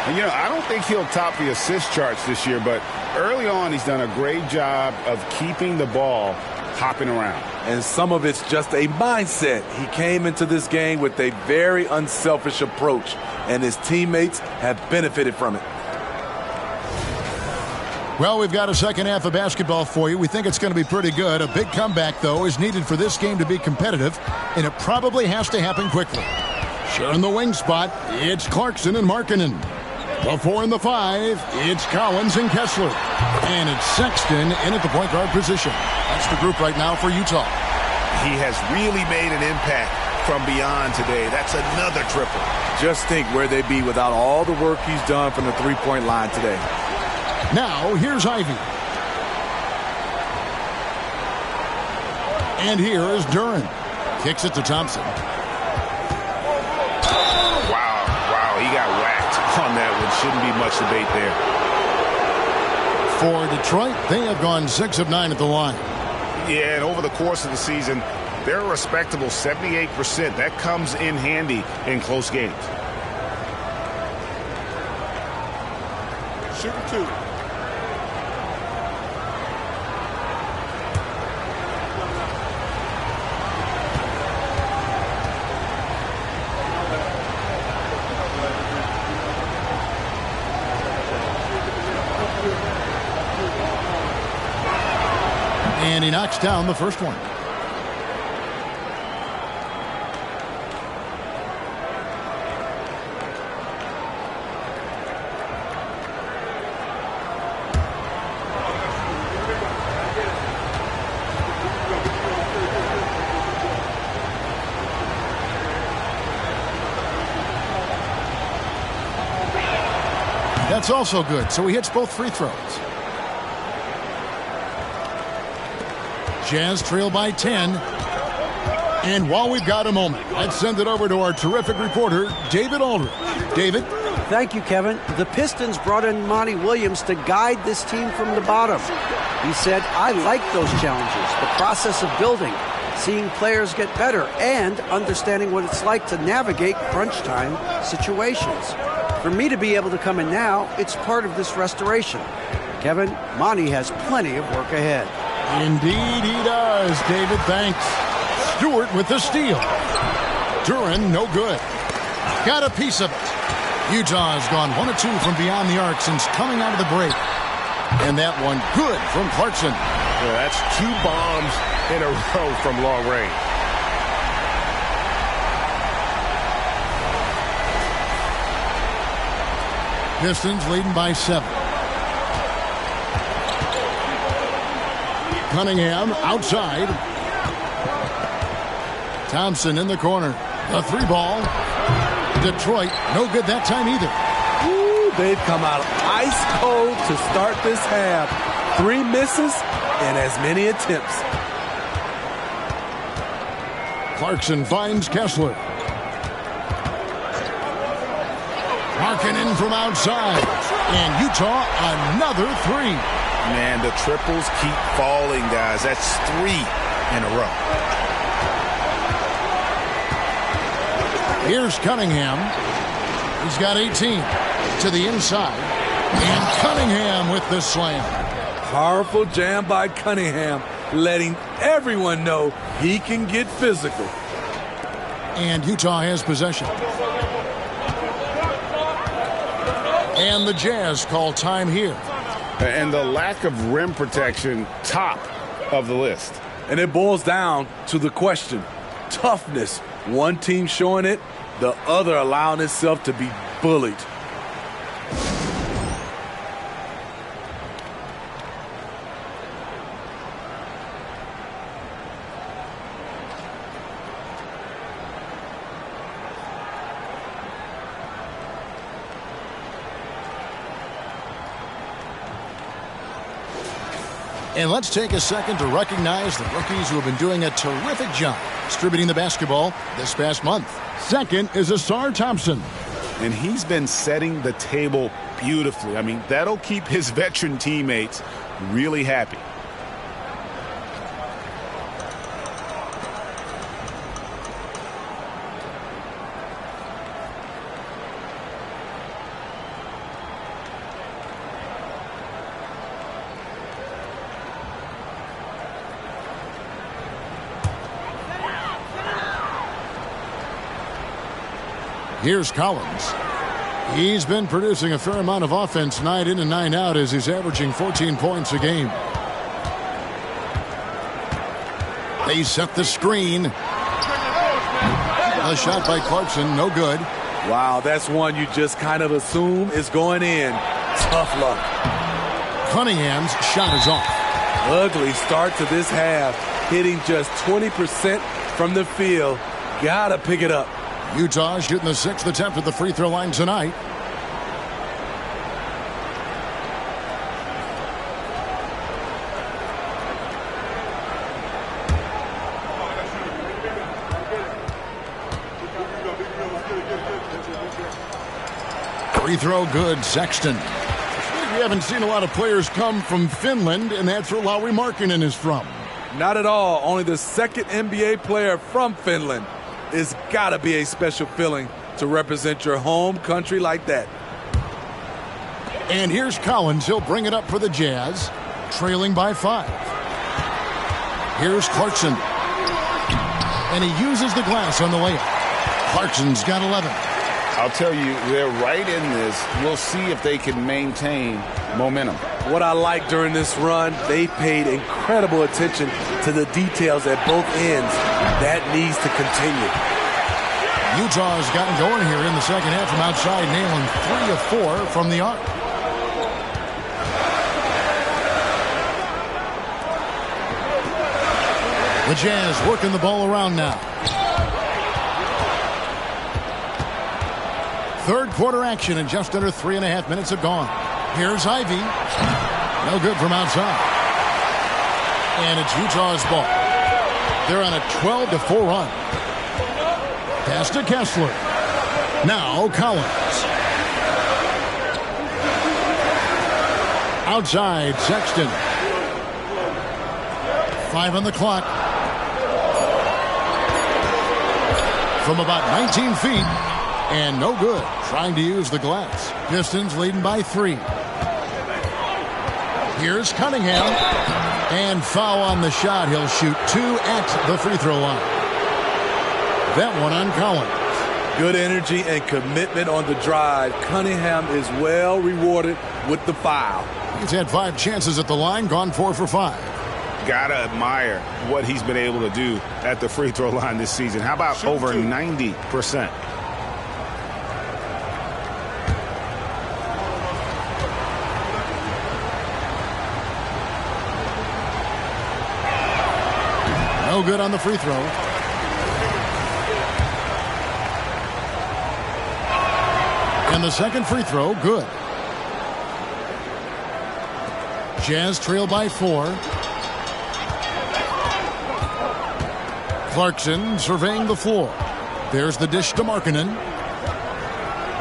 E: And, you know, I don't think he'll top the assist charts this year, but early on he's done a great job of keeping the ball hopping around.
C: And some of it's just a mindset. He came into this game with a very unselfish approach, and his teammates have benefited from it.
A: Well, we've got a second half of basketball for you. We think it's going to be pretty good. A big comeback, though, is needed for this game to be competitive, and it probably has to happen quickly. Sharing the wing spot, it's Clarkson and Markkanen. The 4 and the 5, it's Collins and Kessler. And it's Sexton in at the point guard position. That's the group right now for Utah.
J: He has really made an impact from beyond today. That's another triple.
C: Just think where they'd be without all the work he's done from the three-point line today.
A: Now, here's Ivy. And here is Duren. Kicks it to Thompson.
E: Wow, he got whacked on that one. Shouldn't be much debate there.
A: For Detroit, they have gone 6 of 9 at the line.
E: Yeah, and over the course of the season, they're a respectable 78%. That comes in handy in close games.
D: Shooting 2.
A: And he knocks down the first one. That's also good, so he hits both free throws. Jazz trail by 10. And while we've got a moment, let's send it over to our terrific reporter, David Aldridge. David?
F: Thank you, Kevin. The Pistons brought in Monty Williams to guide this team from the bottom. He said, I like those challenges, the process of building, seeing players get better, and understanding what it's like to navigate crunch time situations. For me to be able to come in now, it's part of this restoration. Kevin, Monty has plenty of work ahead.
A: Indeed he does, David. Thanks. Stewart with the steal. Duran, no good. Got a piece of it. Utah has gone 1 of 2 from beyond the arc since coming out of the break. And that one good from Clarkson.
E: Yeah, that's 2 bombs in a row from long range.
A: Pistons leading by 7. Cunningham outside. Thompson in the corner. The 3-ball. Detroit, no good that time either.
C: Ooh, they've come out ice cold to start this half. 3 misses and as many attempts.
A: Clarkson finds Kessler. Markkanen from outside. And Utah, another 3.
J: Man, the triples keep falling, guys. That's 3 in a row.
A: Here's Cunningham. He's got 18 to the inside. And Cunningham with the slam.
C: Powerful jam by Cunningham, letting everyone know he can get physical.
A: And Utah has possession. And the Jazz call time here.
E: And the lack of rim protection, top of the list.
C: And it boils down to the question, toughness. One team showing it, the other allowing itself to be bullied.
A: And let's take a second to recognize the rookies who have been doing a terrific job distributing the basketball this past month. Second is Asar Thompson.
E: And he's been setting the table beautifully. I mean, that'll keep his veteran teammates really happy.
A: Here's Collins. He's been producing a fair amount of offense night in and night out as he's averaging 14 points a game. They set the screen. A shot by Clarkson, no good.
C: Wow, that's one you just kind of assume is going in. Tough luck.
A: Cunningham's shot is off.
C: Ugly start to this half, hitting just 20% from the field. Gotta pick it up.
A: Utah shooting the 6th attempt at the free throw line tonight. Free throw good, Sexton. We haven't seen a lot of players come from Finland, and that's where Lauri Markkanen is from.
C: Not at all. Only the second NBA player from Finland. It's got to be a special feeling to represent your home country like that.
A: And here's Collins. He'll bring it up for the Jazz, trailing by 5. Here's Clarkson. And he uses the glass on the layup. Clarkson's got 11.
E: I'll tell you, they're right in this. We'll see if they can maintain momentum.
C: What I like during this run, they paid incredible attention to the details at both ends. That needs to continue.
A: Utah has gotten going here in the second half from outside, nailing 3 of 4 from the arc. The Jazz working the ball around now. Third quarter action and just under 3.5 minutes have gone. Here's Ivy. No good from outside. And it's Utah's ball. They're on a 12-4 run. Pass to Kessler. Now Collins. Outside, Sexton. 5 on the clock. From about 19 feet. And no good. Trying to use the glass. Pistons leading by 3. Here's Cunningham. And foul on the shot. He'll shoot 2 at the free throw line. That one on Collins.
C: Good energy and commitment on the drive. Cunningham is well rewarded with the foul.
A: He's had 5 chances at the line, gone 4 for 5.
E: Gotta admire what he's been able to do at the free throw line this season. How about over 90%?
A: No good on the free throw. And the second free throw, good. Jazz trail by 4. Clarkson surveying the floor. There's the dish to Markkanen.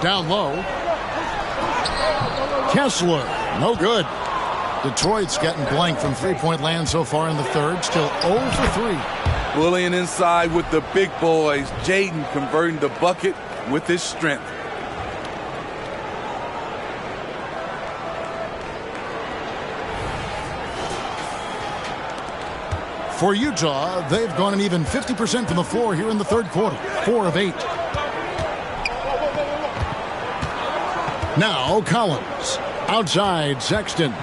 A: Down low. Kessler, no good. Detroit's getting blank from three-point land so far in the third. Still 0 for 3.
C: Bullying inside with the big boys. Jaden converting the bucket with his strength.
A: For Utah, they've gone an even 50% from the floor here in the third quarter. 4 of 8. Now Collins. Outside, Sexton.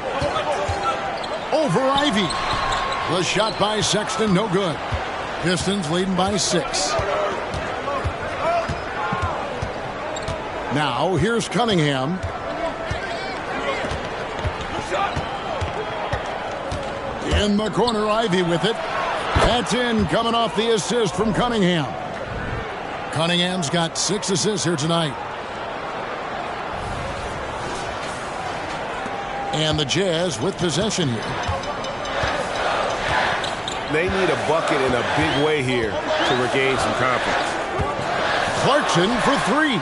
A: Over Ivy. The shot by Sexton, no good. Pistons leading by 6. Now here's Cunningham. In the corner, Ivy with it. That's in, coming off the assist from Cunningham. Cunningham's got 6 assists here tonight. And the Jazz with possession here.
E: They need a bucket in a big way here to regain some confidence.
A: Clarkson for 3.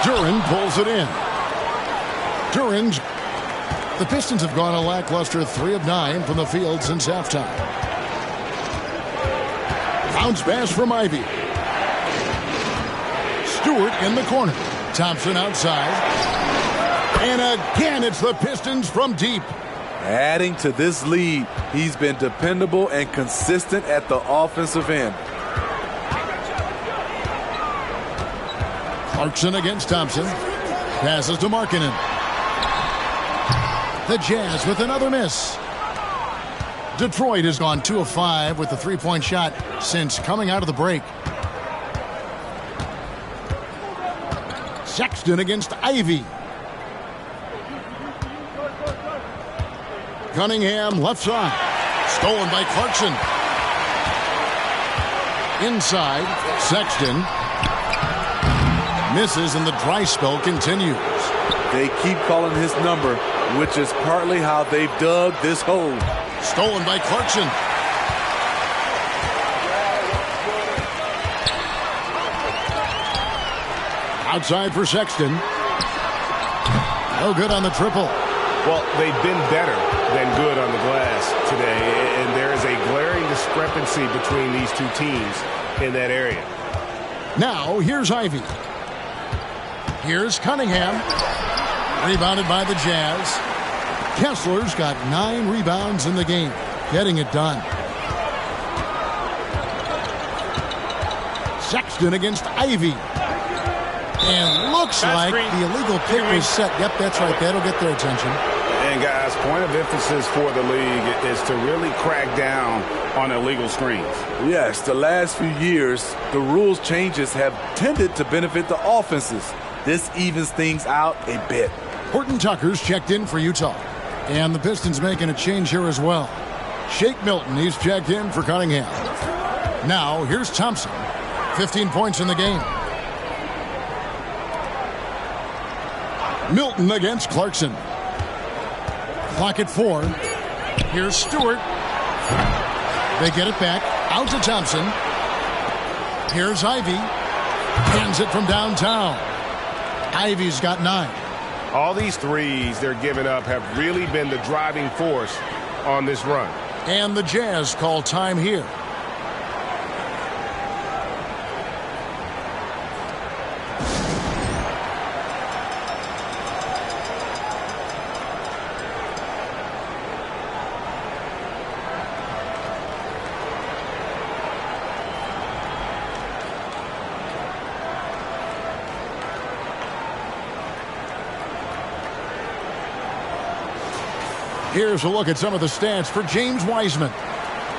A: Duren pulls it in. Duren's. The Pistons have gone a lackluster 3 of 9 from the field since halftime. Bounce pass from Ivy. Stewart in the corner. Thompson outside. And again, it's the Pistons from deep.
C: Adding to this lead, he's been dependable and consistent at the offensive end.
A: Clarkson against Thompson. Passes to Markkanen. The Jazz with another miss. Detroit has gone 2 of 5 with the three-point shot since coming out of the break. Sexton against Ivy. Cunningham left side. Stolen by Clarkson. Inside, Sexton. Misses and the dry spell continues.
C: They keep calling his number, which is partly how they've dug this hole.
A: Stolen by Clarkson. Outside for Sexton. No good on the triple.
E: Well, they've been better than good on the glass today, and there is a glaring discrepancy between these two teams in that area.
A: Now, here's Ivy. Here's Cunningham. Rebounded by the Jazz. Kessler's got 9 rebounds in the game. Getting it done. Sexton against Ivy. And looks like the illegal pick was set. Yep, that's right. That'll get their attention.
E: And guys, point of emphasis for the league is to really crack down on illegal screens.
C: Yes, the last few years, the rules changes have tended to benefit the offenses. This evens things out a bit.
A: Horton Tucker's checked in for Utah. And the Pistons making a change here as well. Shake Milton, he's checked in for Cunningham. Now, here's Thompson. 15 points in the game. Milton against Clarkson. Clock at 4. Here's Stewart. They get it back. Out to Thompson. Here's Ivy. Hands it from downtown. Ivy's got 9.
E: All these threes they're giving up have really been the driving force on this run.
A: And the Jazz call time here. Here's a look at some of the stats for James Wiseman.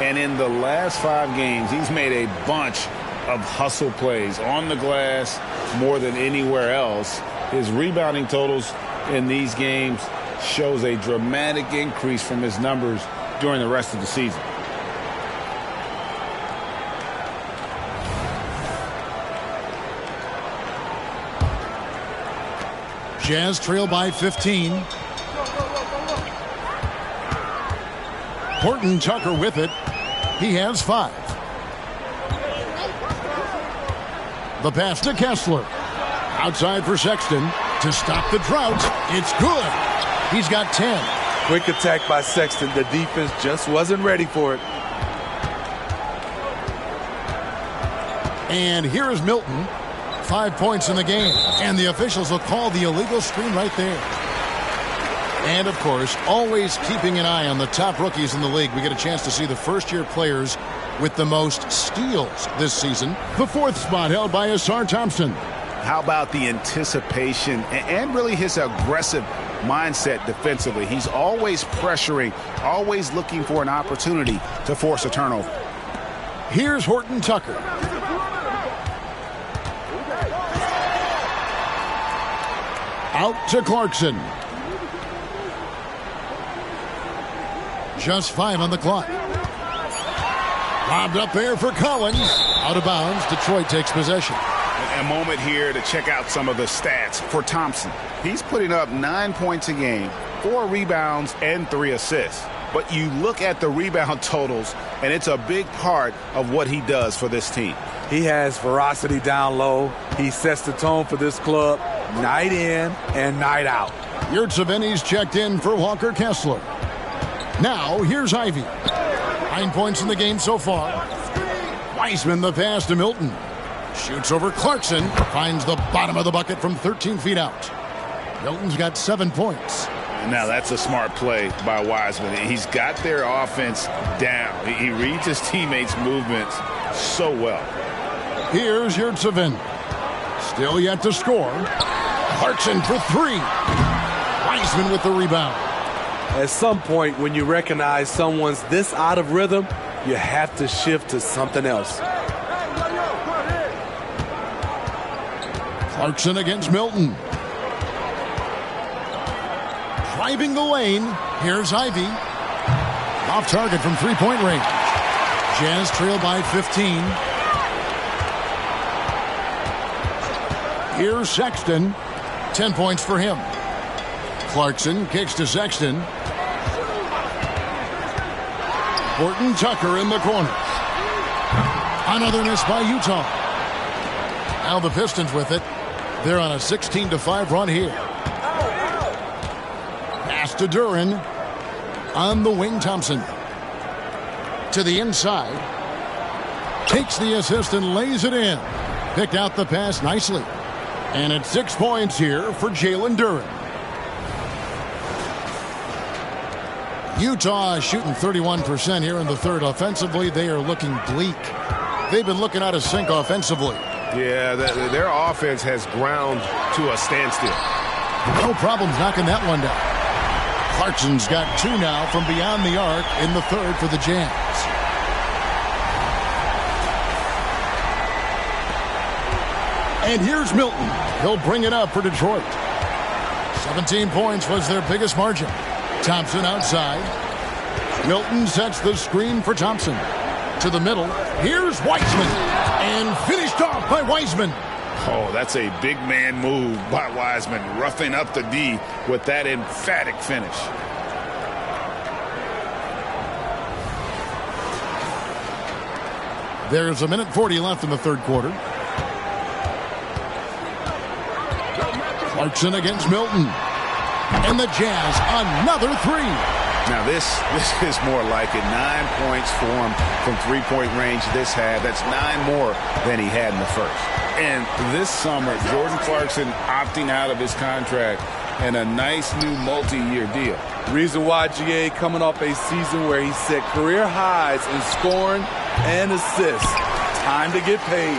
E: And in the last 5 games, he's made a bunch of hustle plays on the glass more than anywhere else. His rebounding totals in these games shows a dramatic increase from his numbers during the rest of the season.
A: Jazz trail by 15. Horton Tucker with it. He has 5. The pass to Kessler. Outside for Sexton. To stop the drought. It's good. He's got 10.
C: Quick attack by Sexton. The defense just wasn't ready for it.
A: And here is Milton. 5 points in the game. And the officials will call the illegal screen right there. And, of course, always keeping an eye on the top rookies in the league. We get a chance to see the first-year players with the most steals this season. The 4th spot held by Asar Thompson.
E: How about the anticipation and really his aggressive mindset defensively? He's always pressuring, always looking for an opportunity to force a turnover.
A: Here's Horton Tucker. Out to Clarkson. Just 5 on the clock. Lobbed up there for Collins. Out of bounds. Detroit takes possession.
E: A moment here to check out some of the stats for Thompson. He's putting up 9 points a game, 4 rebounds, and 3 assists. But you look at the rebound totals, and it's a big part of what he does for this team.
C: He has ferocity down low. He sets the tone for this club night in and night out.
A: Yurtseven's checked in for Walker Kessler. Now, here's Ivy. 9 points in the game so far. Wiseman the pass to Milton. Shoots over Clarkson. Finds the bottom of the bucket from 13 feet out. Milton's got 7 points.
E: Now, that's a smart play by Wiseman. He's got their offense down. He reads his teammates' movements so well.
A: Here's Yurtseven. Still yet to score. Clarkson for 3. Wiseman with the rebound.
C: At some point, when you recognize someone's this out of rhythm, you have to shift to something else.
A: Clarkson against Milton. Driving the lane. Here's Ivy. Off target from 3-point range. Jazz trail by 15. Here's Sexton. 10 points for him. Clarkson kicks to Sexton. Horton Tucker in the corner. Another miss by Utah. Now the Pistons with it. They're on a 16-5 run here. Pass to Duren. On the wing, Thompson. To the inside. Takes the assist and lays it in. Picked out the pass nicely. And it's 6 points here for Jalen Duren. Utah is shooting 31% here in the third. Offensively, they are looking bleak. They've been looking out of sync offensively.
E: Yeah, their offense has ground to a standstill.
A: No problems knocking that one down. Clarkson's got 2 now from beyond the arc in the third for the Jazz. And here's Milton. He'll bring it up for Detroit. 17 points was their biggest margin. Thompson outside. Milton sets the screen for Thompson. To the middle. Here's Wiseman. And finished off by Wiseman.
E: Oh, that's a big man move by Wiseman. Roughing up the D with that emphatic finish.
A: There's 1:40 left in the third quarter. Clarkson against Milton. And the Jazz, another three.
E: Now this is more like it. 9 points for him from three-point range this half. That's 9 more than he had in the first. And this summer, Jordan Clarkson opting out of his contract and a nice new multi-year deal.
C: Reason why, GA, coming off a season where he set career highs in scoring and assists. Time to get paid.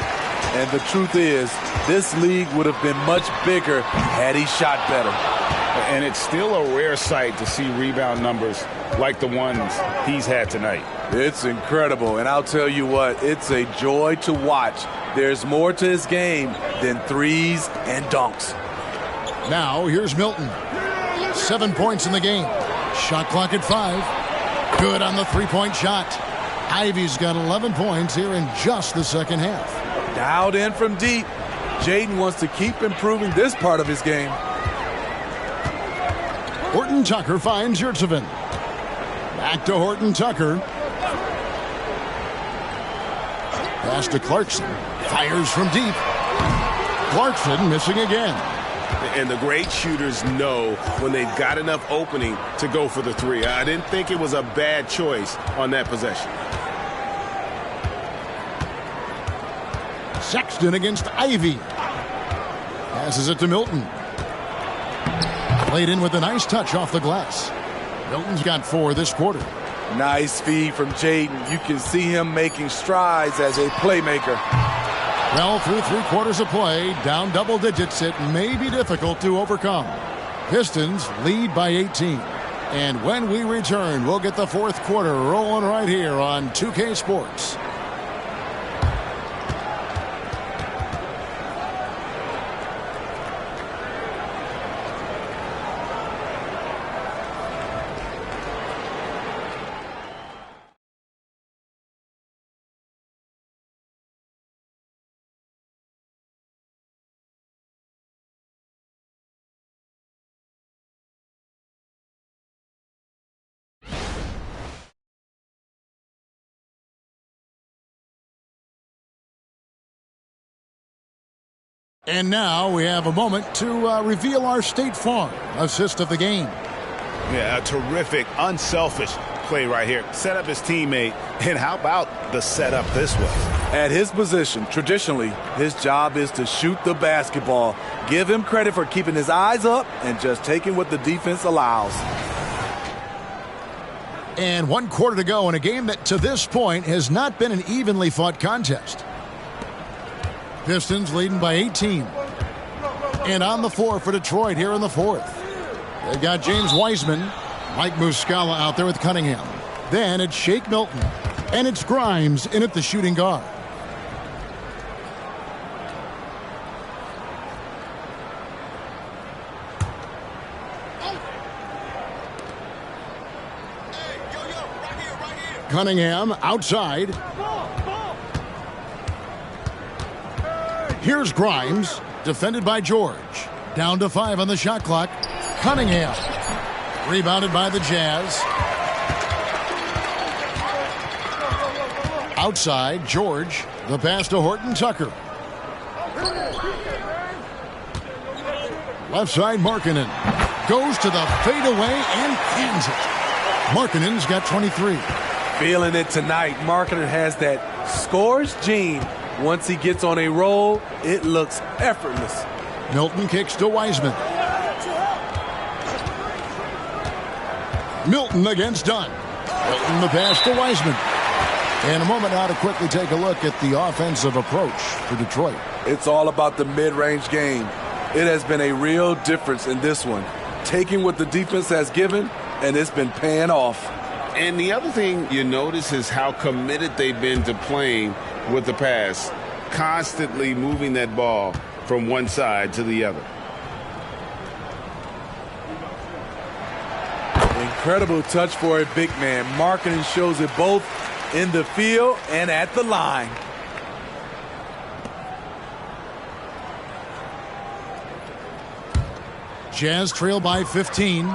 C: And the truth is, this league would have been much bigger had he shot better.
E: And it's still a rare sight to see rebound numbers like the ones he's had tonight.
C: It's incredible, and I'll tell you what, it's a joy to watch. There's more to his game than threes and dunks.
A: Now, here's Milton. 7 points in the game. Shot clock at 5. Good on the three-point shot. Ivy's got 11 points here in just the second half.
C: Dialed in from deep. Jaden wants to keep improving this part of his game.
A: Horton Tucker finds Yurtsevin. Back to Horton Tucker. Pass to Clarkson. Fires from deep. Clarkson missing again.
J: And the great shooters know when they've got enough opening to go for the three. I didn't think it was a bad choice on that possession.
A: Sexton against Ivy. Passes it to Milton. Played in with a nice touch off the glass. Milton's got 4 this quarter.
C: Nice feed from Jaden. You can see him making strides as a playmaker.
A: Well, through 3 quarters of play, down double digits, it may be difficult to overcome. Pistons lead by 18. And when we return, we'll get the fourth quarter rolling right here on 2K Sports. And now we have a moment to reveal our State Farm assist of the game.
E: Yeah, a terrific, unselfish play right here. Set up his teammate, and how about the setup this was?
C: At his position, traditionally, his job is to shoot the basketball. Give him credit for keeping his eyes up and just taking what the defense allows.
A: And 1 quarter to go in a game that to this point has not been an evenly fought contest. Pistons leading by 18. And on the floor for Detroit here in the fourth. They've got James Wiseman, Mike Muscala out there with Cunningham. Then it's Shake Milton. And it's Grimes in at the shooting guard. Cunningham outside. Here's Grimes, defended by George. Down to 5 on the shot clock. Cunningham, rebounded by the Jazz. Outside, George, the pass to Horton Tucker. Left side, Markkanen. Goes to the fadeaway and cans it. Markkanen's got 23.
C: Feeling it tonight. Markkanen has that scores gene. Once he gets on a roll, it looks effortless.
A: Milton kicks to Wiseman. Milton against Dunn. Milton the pass to Wiseman. And a moment now to quickly take a look at the offensive approach for Detroit.
C: It's all about the mid-range game. It has been a real difference in this one. Taking what the defense has given, and it's been paying off.
J: And the other thing you notice is how committed they've been to playing with the pass, constantly moving that ball from one side to the other.
C: Incredible touch for a big man. Markkanen shows it both in the field and at the line.
A: Jazz trail by 15.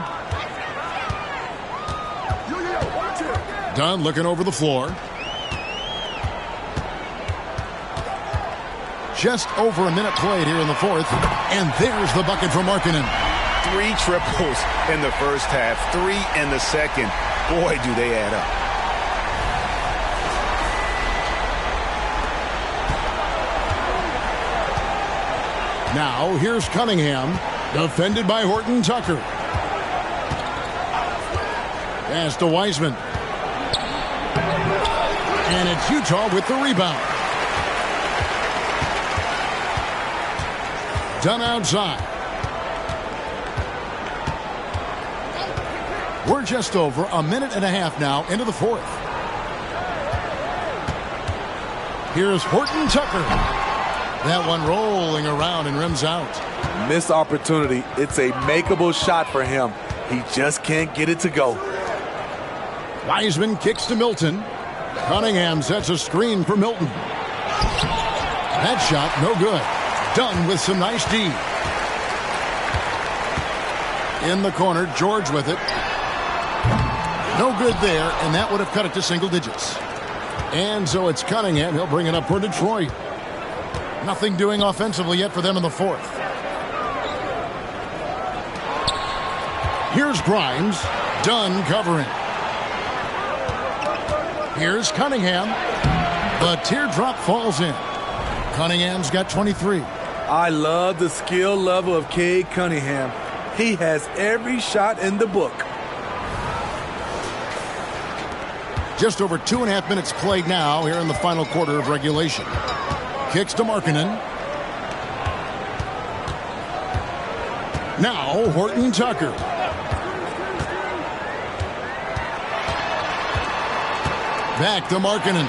A: Dunn looking over the floor. Just over a minute played here in the fourth. And there's the bucket for Markkanen.
E: 3 triples in the first half, 3 in the second. Boy, do they add up.
A: Now, here's Cunningham, defended by Horton Tucker. Pass to Wiseman. And it's Utah with the rebound. Done outside. We're just over a minute and a half now into the fourth. Here's Horton Tucker. That one rolling around and rims out.
C: Missed opportunity. It's a makeable shot for him. He just can't get it to go.
A: Wiseman kicks to Milton. Cunningham sets a screen for Milton. That shot no good. Dunn with some nice D. In the corner, George with it. No good there, and that would have cut it to single digits. And so it's Cunningham. He'll bring it up for Detroit. Nothing doing offensively yet for them in the fourth. Here's Grimes. Dunn covering. Here's Cunningham. The teardrop falls in. Cunningham's got 23.
C: I love the skill level of Cade Cunningham. He has every shot in the book.
A: Just over 2.5 minutes played now here in the final quarter of regulation. Kicks to Markkanen. Now Horton Tucker. Back to Markkanen.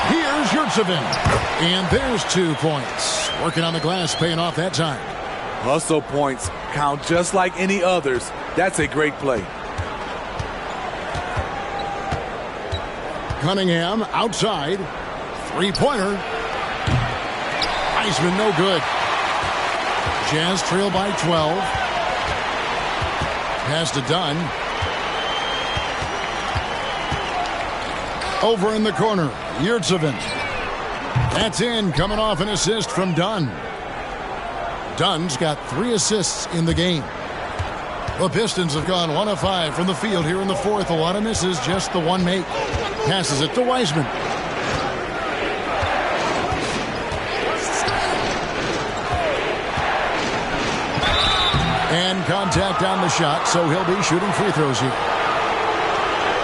A: Here's Yurtsevin. And there's 2 points. Working on the glass, paying off that time.
C: Hustle points count just like any others. That's a great play.
A: Cunningham outside. 3-pointer. Wiseman no good. Jazz trail by 12. Pass to Dunn. Over in the corner, Yurtsevin. That's in, coming off an assist from Dunn. Dunn's got 3 assists in the game. The Pistons have gone 1 of 5 from the field here in the fourth. A lot of misses, just the one make. Passes it to Wiseman. And contact on the shot, so he'll be shooting free throws here.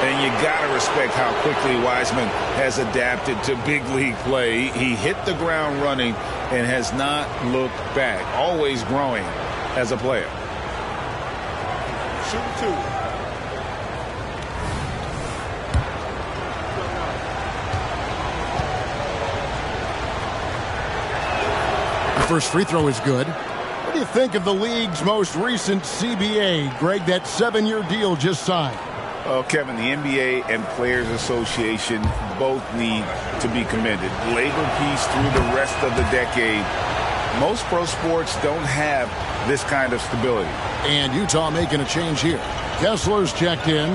E: And you got to respect how quickly Wiseman has adapted to big league play. He hit the ground running and has not looked back. Always growing as a player.
D: Shoot 2.
A: The first free throw is good. What do you think of the league's most recent CBA? Greg, that 7-year deal just signed.
E: Oh, Kevin, the NBA and Players Association both need to be commended. Labor peace through the rest of the decade. Most pro sports don't have this kind of stability.
A: And Utah making a change here. Kessler's checked in.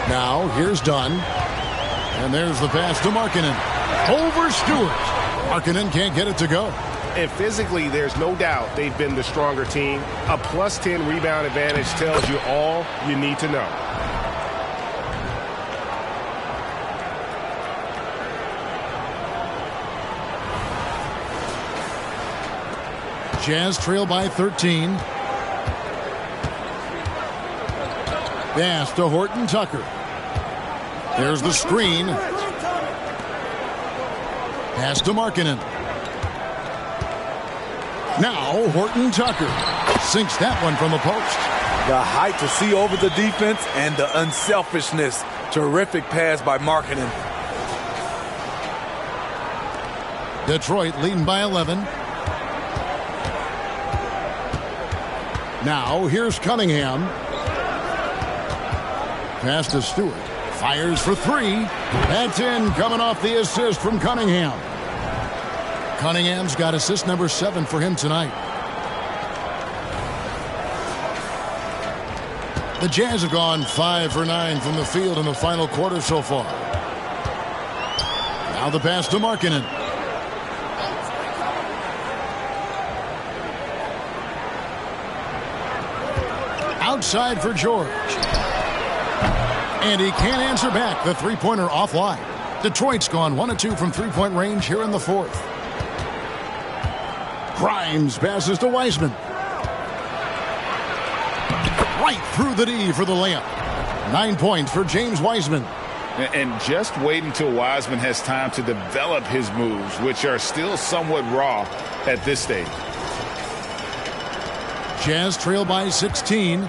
A: Now, here's Dunn. And there's the pass to Markkanen. Over Stewart. Markkanen can't get it to go.
K: And physically, there's no doubt they've been the stronger team. A +10 rebound advantage tells you all you need to know.
A: Jazz trail by 13. Pass to Horton Tucker. There's the screen. Pass to Markkanen. Now Horton Tucker sinks that one from the post.
C: The height to see over the defense and the unselfishness. Terrific pass by Markkanen.
A: Detroit leading by 11. Now here's Cunningham. Pass to Stewart. Fires for 3. That's in, coming off the assist from Cunningham. Cunningham's got assist number 7 for him tonight. The Jazz have gone 5 for 9 from the field in the final quarter so far. Now the pass to Markkanen. outside for George. And he can't answer back. The three-pointer offline. Detroit's gone 1 of 2 from three-point range here in the fourth. Grimes passes to Wiseman. Right through the D for the layup. 9 points for James Wiseman.
B: And just wait until Wiseman has time to develop his moves, which are still somewhat raw at this stage.
A: Jazz trail by 16.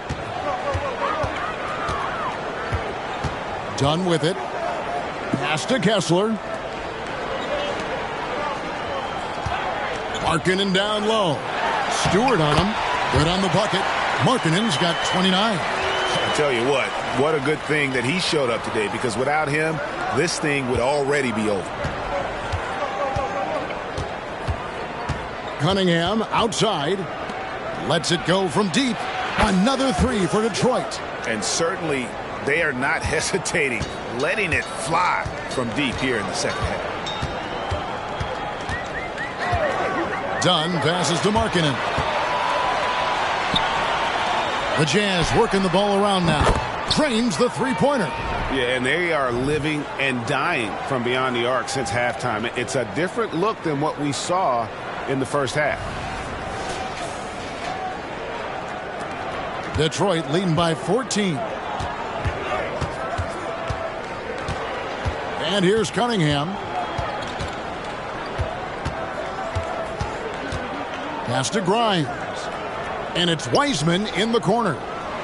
A: Done with it. Pass to Kessler. Markkanen down low. Stewart on him. Good on the bucket. Markkanen's got 29.
B: I tell you what a good thing that he showed up today, because without him, this thing would already be over.
A: Cunningham outside. Lets it go from deep. Another three for Detroit.
B: And certainly they are not hesitating, letting it fly from deep here in the second half.
A: Dunn passes to Markkanen. The Jazz working the ball around now. Frames the three-pointer.
B: Yeah, and they are living and dying from beyond the arc since halftime. It's a different look than what we saw in the first half.
A: Detroit leading by 14. And here's Cunningham. Pass to Grimes. And it's Wiseman in the corner.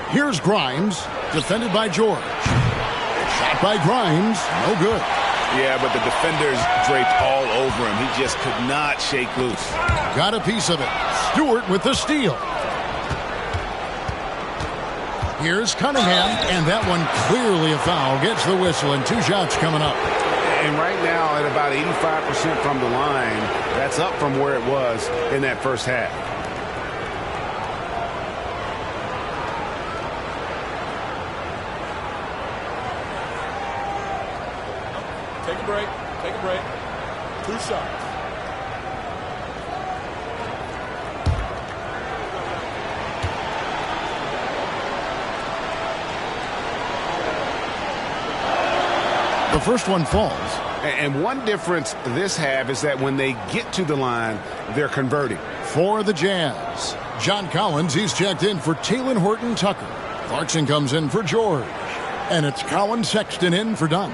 A: Here's Grimes, defended by George. Shot by Grimes, no good.
B: Yeah, but the defenders draped all over him. He just could not shake loose.
A: Got a piece of it. Stewart with the steal. Here's Cunningham, and that one clearly a foul. Gets the whistle, and 2 shots coming up.
B: And right now, at about 85% from the line, that's up from where it was in that first half.
D: Take a break. Take a break. 2 shots.
A: The first one falls.
B: And one difference this half is that when they get to the line, they're converting.
A: For the Jazz, John Collins, he's checked in for Talen Horton-Tucker. Clarkson comes in for George. And it's Colin Sexton in for Dunn.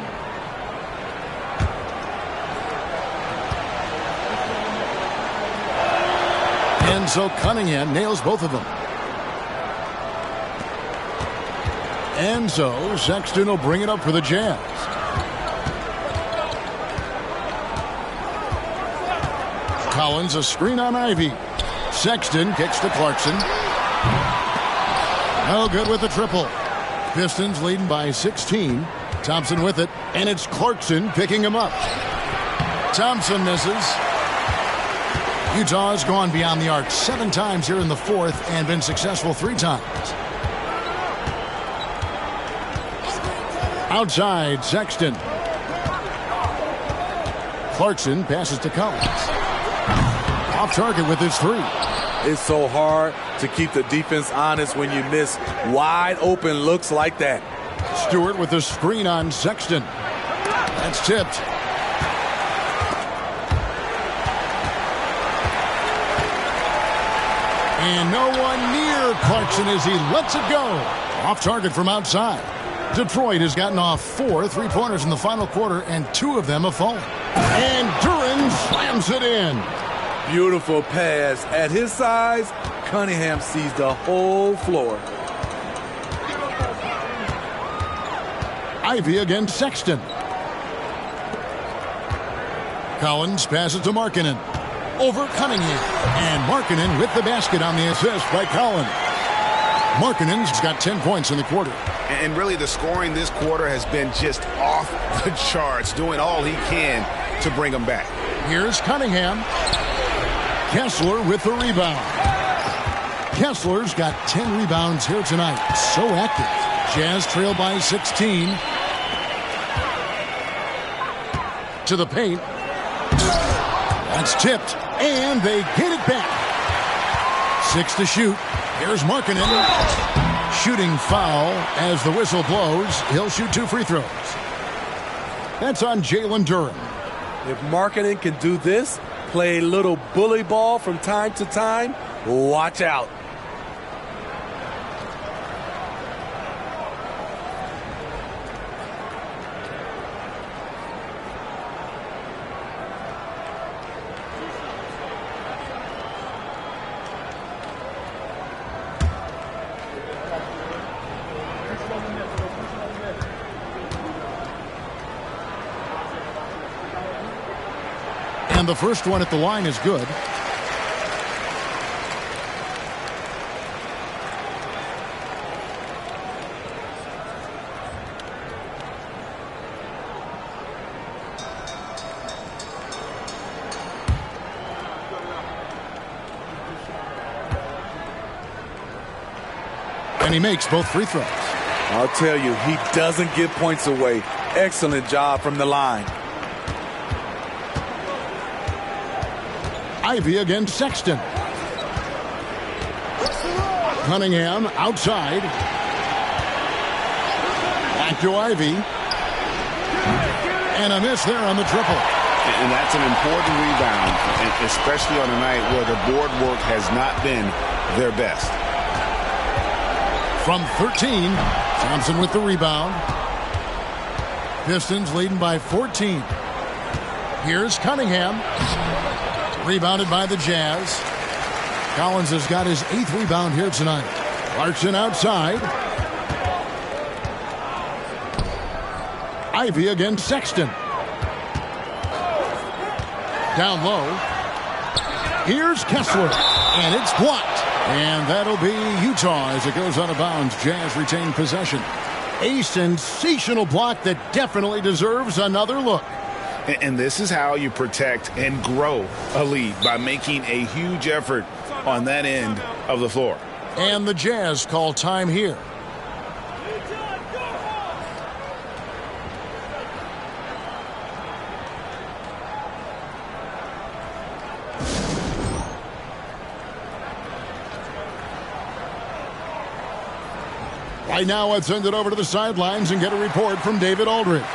A: And so Cunningham nails both of them. And so Sexton will bring it up for the Jazz. Collins, a screen on Ivy. Sexton kicks to Clarkson. No good with the triple. Pistons leading by 16. Thompson with it, and it's Clarkson picking him up. Thompson misses. Utah's gone beyond the arc 7 times here in the fourth and been successful 3 times. Outside, Sexton. Clarkson passes to Collins. Off target with his 3.
C: It's so hard to keep the defense honest when you miss wide open looks like that.
A: Stewart with the screen on Sexton. That's tipped. And no one near Clarkson as he lets it go. Off target from outside. Detroit has gotten off 4 3-pointers in the final quarter, and 2 of them have fallen. And Duren slams it in.
C: Beautiful pass. At his size, Cunningham sees the whole floor.
A: Ivy against Sexton. Collins passes to Markkanen. Over Cunningham. And Markkanen with the basket on the assist by Collins. Markkanen's got 10 points in the quarter.
B: And really the scoring this quarter has been just off the charts, doing all he can to bring them back.
A: Here's Cunningham. Kessler with the rebound. Kessler's got 10 rebounds here tonight. So active. Jazz trail by 16. To the paint. That's tipped. And they get it back. 6 to shoot. Here's Markkanen. shooting foul as the whistle blows. He'll shoot 2 free throws. That's on Jalen Duren.
C: If Markkanen can do this, play a little bully ball from time to time, watch out.
A: And the first one at the line is good. And he makes both free throws.
C: I'll tell you, he doesn't give points away. Excellent job from the line.
A: Ivy against Sexton. Cunningham outside. Back to Ivy. And a miss there on the triple.
J: And that's an important rebound, especially on a night where the board work has not been their best.
A: From 13, Thompson with the rebound. Pistons leading by 14. Here's Cunningham. Rebounded by the Jazz. Collins has got his 8th rebound here tonight. Clarkson outside. Ivy against Sexton. Down low. Here's Kessler. And it's blocked. And that'll be Utah as it goes out of bounds. Jazz retain possession. A sensational block that definitely deserves another look.
E: And this is how you protect and grow a lead, by making a huge effort on that end of the floor.
A: And the Jazz call time here. Right now, let's send it over to the sidelines and get a report from David Aldridge.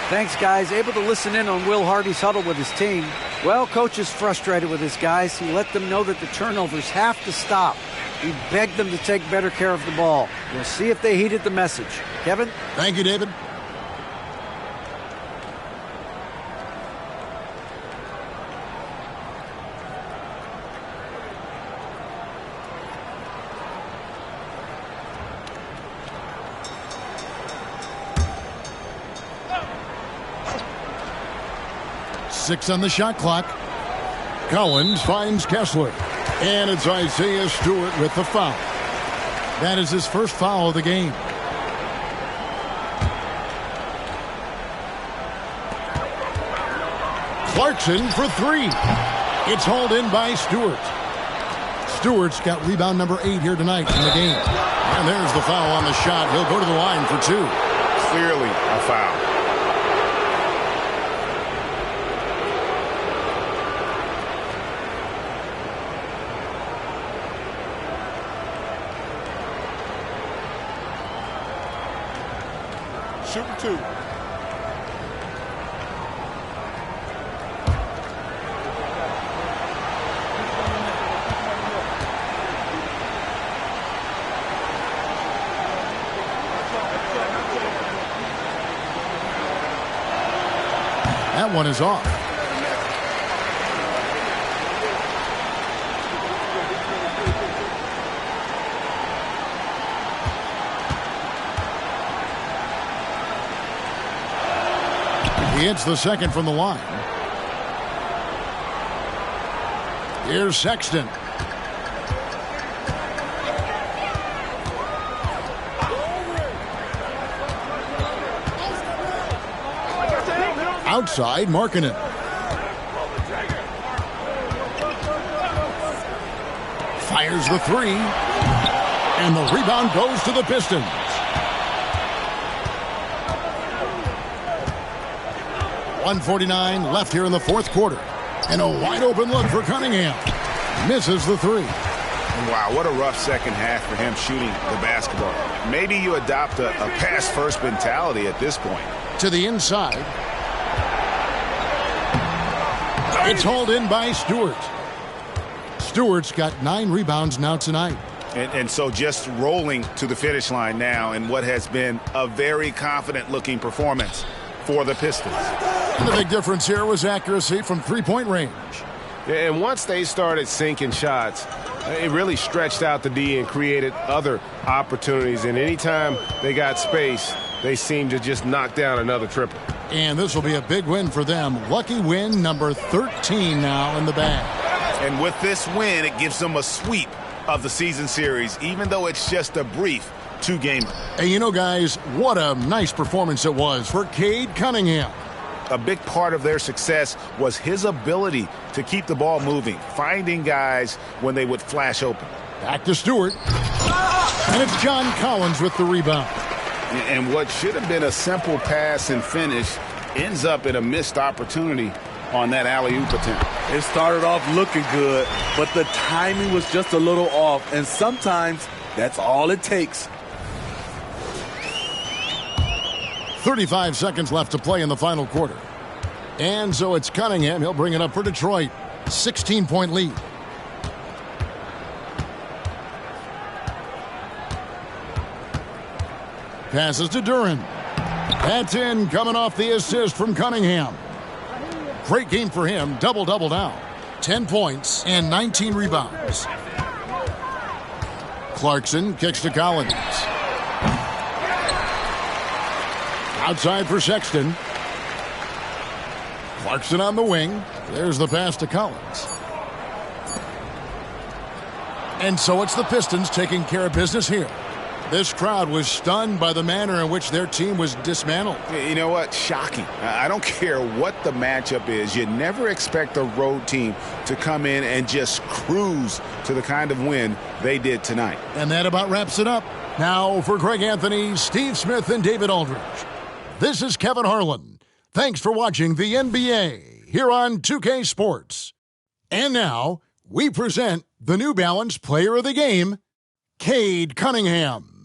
F: Thanks, guys. Able to listen in on Will Hardy's huddle with his team. Well, coach is frustrated with his guys. He let them know that the turnovers have to stop. He begged them to take better care of the ball. We'll see if they heeded the message. Kevin?
A: Thank you, David. Six on the shot clock. Collins finds Kessler. And it's Isaiah Stewart with the foul. That is his first foul of the game. Clarkson for 3. It's hauled in by Stewart. Stewart's got rebound number 8 here tonight in the game. And there's the foul on the shot. He'll go to the line for 2.
E: Clearly a foul.
D: Shooting 2.
A: That one is off. He hits the second from the line. Here's Sexton. Outside, Markkanen. Fires the 3. And the rebound goes to the Pistons. .149 left here in the fourth quarter. And a wide open look for Cunningham. Misses the 3.
E: Wow, what a rough second half for him shooting the basketball. Maybe you adopt a pass-first mentality at this point.
A: To the inside. It's hauled in by Stewart. Stewart's got 9 rebounds now tonight.
E: And so just rolling to the finish line now in what has been a very confident-looking performance for the Pistons.
A: And the big difference here was accuracy from three-point range.
K: And once they started sinking shots, it really stretched out the D and created other opportunities. And anytime they got space, they seemed to just knock down another triple.
A: And this will be a big win for them. Lucky win number 13 now in the bag.
E: And with this win, it gives them a sweep of the season series, even though it's just a brief 2-gamer.
A: And you know, guys, what a nice performance it was for Cade Cunningham.
E: A big part of their success was his ability to keep the ball moving, finding guys when they would flash open.
A: Back to Stewart. And it's John Collins with the rebound.
E: And what should have been a simple pass and finish ends up in a missed opportunity on that alley-oop attempt.
C: It started off looking good, but the timing was just a little off, and sometimes that's all it takes.
A: 35 seconds left to play in the final quarter. And so it's Cunningham. He'll bring it up for Detroit. 16-point lead. Passes to Duran. That's in, coming off the assist from Cunningham. Great game for him. Double-double now. 10 points and 19 rebounds. Clarkson kicks to Collins. Outside for Sexton. Clarkson on the wing. There's the pass to Collins. And so it's the Pistons taking care of business here. This crowd was stunned by the manner in which their team was dismantled.
E: You know what? Shocking. I don't care what the matchup is. You never expect a road team to come in and just cruise to the kind of win they did tonight.
A: And that about wraps it up. Now for Greg Anthony, Steve Smith, and David Aldridge. This is Kevin Harlan. Thanks for watching the NBA here on 2K Sports. And now we present the New Balance Player of the Game, Cade Cunningham.